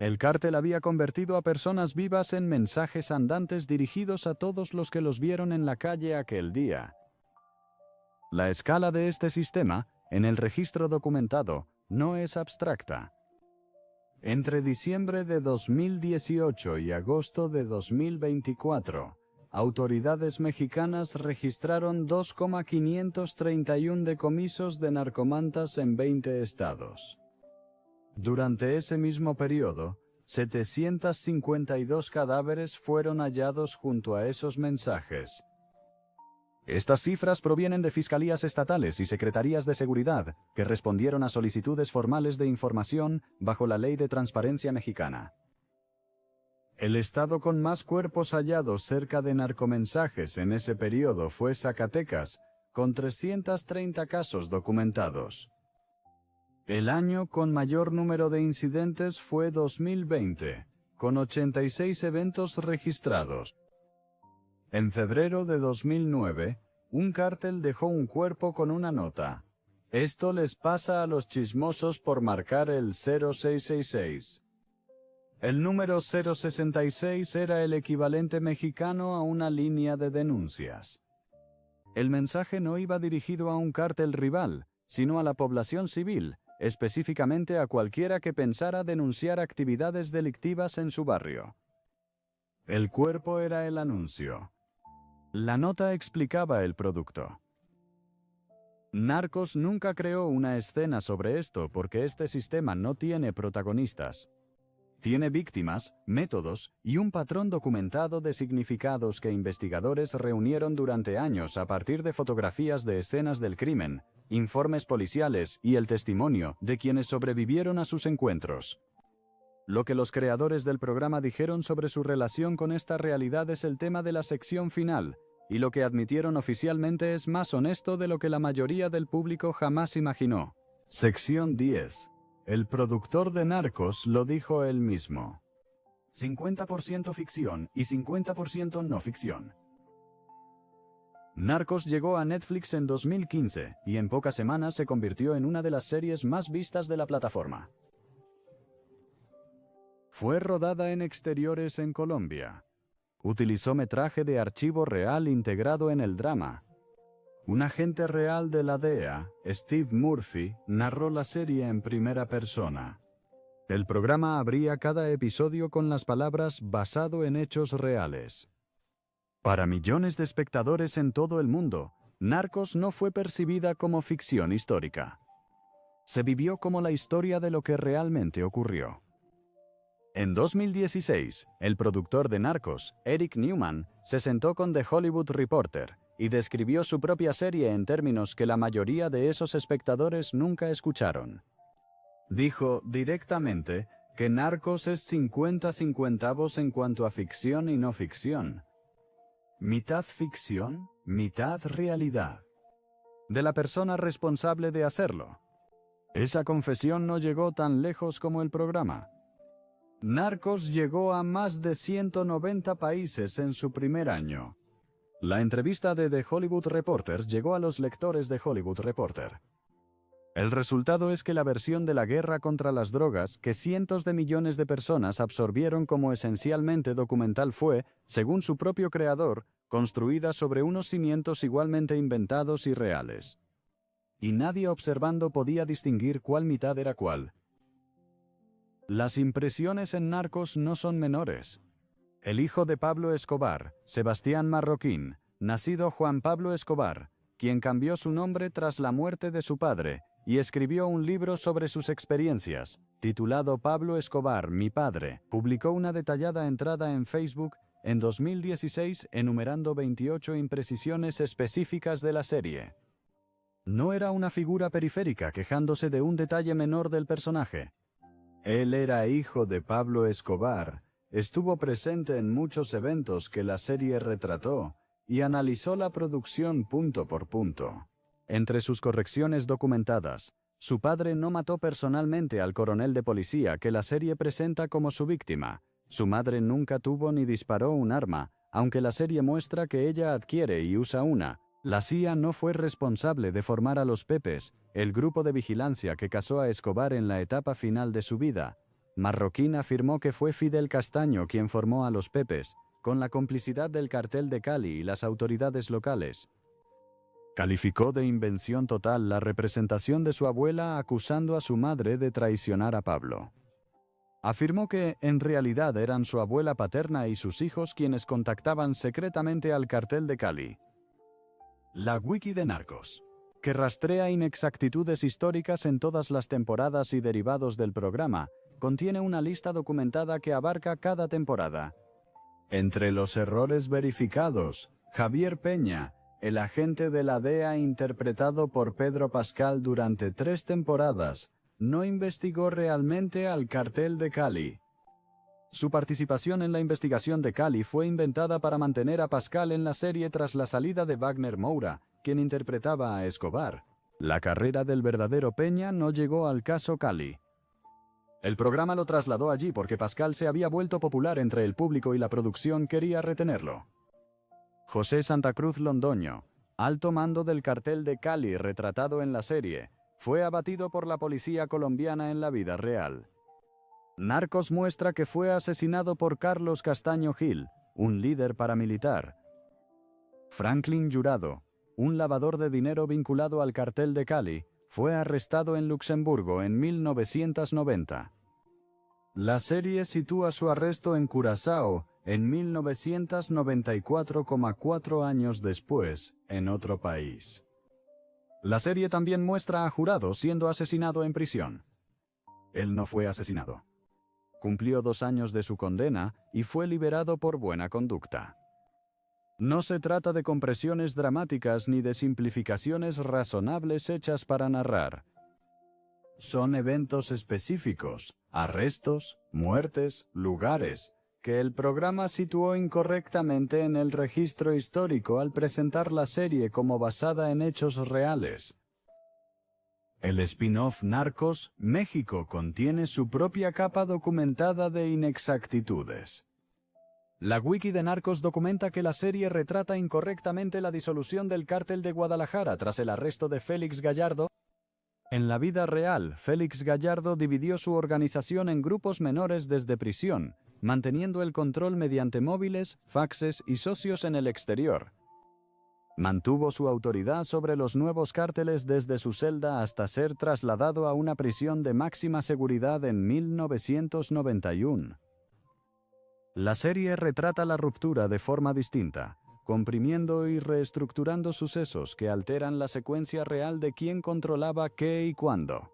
El cártel había convertido a personas vivas en mensajes andantes dirigidos a todos los que los vieron en la calle aquel día. La escala de este sistema, en el registro documentado, no es abstracta. Entre diciembre de 2018 y agosto de 2024, autoridades mexicanas registraron 2,531 decomisos de narcomantas en 20 estados. Durante ese mismo periodo, 752 cadáveres fueron hallados junto a esos mensajes. Estas cifras provienen de fiscalías estatales y secretarías de seguridad que respondieron a solicitudes formales de información bajo la Ley de Transparencia Mexicana. El estado con más cuerpos hallados cerca de narcomensajes en ese periodo fue Zacatecas, con 330 casos documentados. El año con mayor número de incidentes fue 2020, con 86 eventos registrados. En febrero de 2009, un cártel dejó un cuerpo con una nota. Esto les pasa a los chismosos por marcar el 0666. El número 066 era el equivalente mexicano a una línea de denuncias. El mensaje no iba dirigido a un cártel rival, sino a la población civil, específicamente a cualquiera que pensara denunciar actividades delictivas en su barrio. El cuerpo era el anuncio. La nota explicaba el producto. Narcos nunca creó una escena sobre esto porque este sistema no tiene protagonistas. Tiene víctimas, métodos y un patrón documentado de significados que investigadores reunieron durante años a partir de fotografías de escenas del crimen, informes policiales y el testimonio de quienes sobrevivieron a sus encuentros. Lo que los creadores del programa dijeron sobre su relación con esta realidad es el tema de la sección final, y lo que admitieron oficialmente es más honesto de lo que la mayoría del público jamás imaginó. Sección 10. El productor de Narcos lo dijo él mismo. 50% ficción y 50% no ficción. Narcos llegó a Netflix en 2015 y en pocas semanas se convirtió en una de las series más vistas de la plataforma. Fue rodada en exteriores en Colombia. Utilizó metraje de archivo real integrado en el drama. Un agente real de la DEA, Steve Murphy, narró la serie en primera persona. El programa abría cada episodio con las palabras basado en hechos reales. Para millones de espectadores en todo el mundo, Narcos no fue percibida como ficción histórica. Se vivió como la historia de lo que realmente ocurrió. En 2016, el productor de Narcos, Eric Newman, se sentó con The Hollywood Reporter y describió su propia serie en términos que la mayoría de esos espectadores nunca escucharon. Dijo directamente que Narcos es 50-50 en cuanto a ficción y no ficción. Mitad ficción, mitad realidad. De la persona responsable de hacerlo. Esa confesión no llegó tan lejos como el programa. Narcos llegó a más de 190 países en su primer año. La entrevista de The Hollywood Reporter llegó a los lectores de Hollywood Reporter. El resultado es que la versión de la guerra contra las drogas que cientos de millones de personas absorbieron como esencialmente documental fue, según su propio creador, construida sobre unos cimientos igualmente inventados y reales. Y nadie observando podía distinguir cuál mitad era cuál. Las impresiones en Narcos no son menores. El hijo de Pablo Escobar, Sebastián Marroquín, nacido Juan Pablo Escobar, quien cambió su nombre tras la muerte de su padre, y escribió un libro sobre sus experiencias, titulado Pablo Escobar, mi padre, publicó una detallada entrada en Facebook en 2016 enumerando 28 imprecisiones específicas de la serie. No era una figura periférica quejándose de un detalle menor del personaje. Él era hijo de Pablo Escobar, estuvo presente en muchos eventos que la serie retrató y analizó la producción punto por punto. Entre sus correcciones documentadas, su padre no mató personalmente al coronel de policía que la serie presenta como su víctima. Su madre nunca tuvo ni disparó un arma, aunque la serie muestra que ella adquiere y usa una. La CIA no fue responsable de formar a los Pepes, el grupo de vigilancia que casó a Escobar en la etapa final de su vida. Marroquín afirmó que fue Fidel Castaño quien formó a los Pepes, con la complicidad del cartel de Cali y las autoridades locales. Calificó de invención total la representación de su abuela acusando a su madre de traicionar a Pablo. Afirmó que, en realidad, eran su abuela paterna y sus hijos quienes contactaban secretamente al cartel de Cali. La Wiki de Narcos, que rastrea inexactitudes históricas en todas las temporadas y derivados del programa, contiene una lista documentada que abarca cada temporada. Entre los errores verificados, Javier Peña, el agente de la DEA interpretado por Pedro Pascal durante 3 temporadas, no investigó realmente al cartel de Cali. Su participación en la investigación de Cali fue inventada para mantener a Pascal en la serie tras la salida de Wagner Moura, quien interpretaba a Escobar. La carrera del verdadero Peña no llegó al caso Cali. El programa lo trasladó allí porque Pascal se había vuelto popular entre el público y la producción quería retenerlo. José Santa Cruz Londoño, alto mando del cartel de Cali retratado en la serie, fue abatido por la policía colombiana en la vida real. Narcos muestra que fue asesinado por Carlos Castaño Gil, un líder paramilitar. Franklin Jurado, un lavador de dinero vinculado al cartel de Cali, fue arrestado en Luxemburgo en 1990. La serie sitúa su arresto en Curazao en 1994, 4 años después, en otro país. La serie también muestra a Jurado siendo asesinado en prisión. Él no fue asesinado. Cumplió 2 años de su condena y fue liberado por buena conducta. No se trata de compresiones dramáticas ni de simplificaciones razonables hechas para narrar. Son eventos específicos, arrestos, muertes, lugares, que el programa situó incorrectamente en el registro histórico al presentar la serie como basada en hechos reales. El spin-off Narcos, México contiene su propia capa documentada de inexactitudes. La wiki de Narcos documenta que la serie retrata incorrectamente la disolución del cártel de Guadalajara tras el arresto de Félix Gallardo. En la vida real, Félix Gallardo dividió su organización en grupos menores desde prisión, manteniendo el control mediante móviles, faxes y socios en el exterior. Mantuvo su autoridad sobre los nuevos cárteles desde su celda hasta ser trasladado a una prisión de máxima seguridad en 1991. La serie retrata la ruptura de forma distinta, comprimiendo y reestructurando sucesos que alteran la secuencia real de quién controlaba qué y cuándo.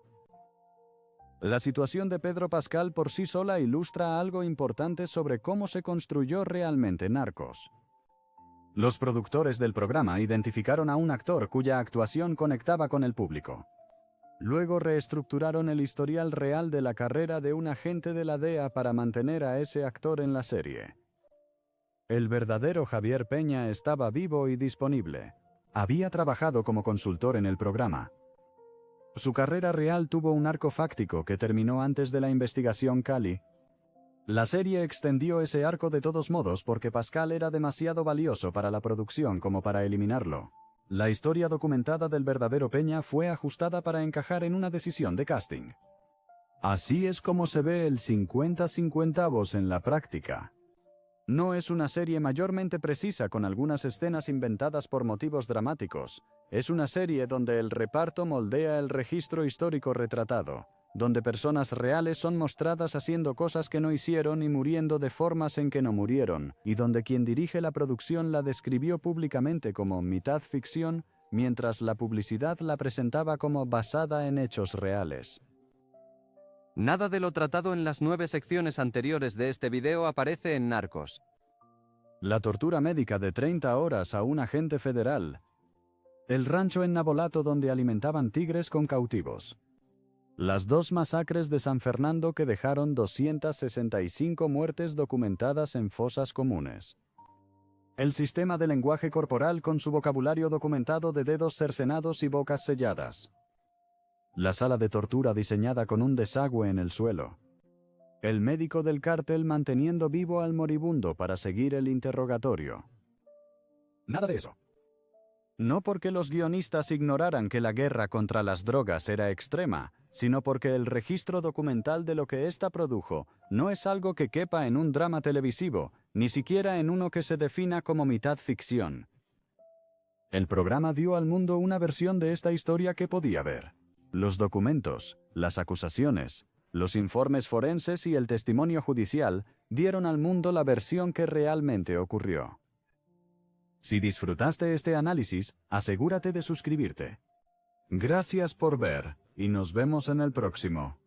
La situación de Pedro Pascal por sí sola ilustra algo importante sobre cómo se construyó realmente Narcos. Los productores del programa identificaron a un actor cuya actuación conectaba con el público. Luego reestructuraron el historial real de la carrera de un agente de la DEA para mantener a ese actor en la serie. El verdadero Javier Peña estaba vivo y disponible. Había trabajado como consultor en el programa. Su carrera real tuvo un arco fáctico que terminó antes de la investigación Cali. La serie extendió ese arco de todos modos porque Pascal era demasiado valioso para la producción como para eliminarlo. La historia documentada del verdadero Peña fue ajustada para encajar en una decisión de casting. Así es como se ve el 50-50 en la práctica. No es una serie mayormente precisa con algunas escenas inventadas por motivos dramáticos. Es una serie donde el reparto moldea el registro histórico retratado, donde personas reales son mostradas haciendo cosas que no hicieron y muriendo de formas en que no murieron, y donde quien dirige la producción la describió públicamente como mitad ficción, mientras la publicidad la presentaba como basada en hechos reales. Nada de lo tratado en las 9 secciones anteriores de este video aparece en Narcos. La tortura médica de 30 horas a un agente federal. El rancho en Nabolato donde alimentaban tigres con cautivos. Las 2 masacres de San Fernando que dejaron 265 muertes documentadas en fosas comunes. El sistema de lenguaje corporal con su vocabulario documentado de dedos cercenados y bocas selladas. La sala de tortura diseñada con un desagüe en el suelo. El médico del cártel manteniendo vivo al moribundo para seguir el interrogatorio. Nada de eso. No porque los guionistas ignoraran que la guerra contra las drogas era extrema, sino porque el registro documental de lo que ésta produjo no es algo que quepa en un drama televisivo, ni siquiera en uno que se defina como mitad ficción. El programa dio al mundo una versión de esta historia que podía ver. Los documentos, las acusaciones, los informes forenses y el testimonio judicial dieron al mundo la versión que realmente ocurrió. Si disfrutaste este análisis, asegúrate de suscribirte. Gracias por ver, y nos vemos en el próximo.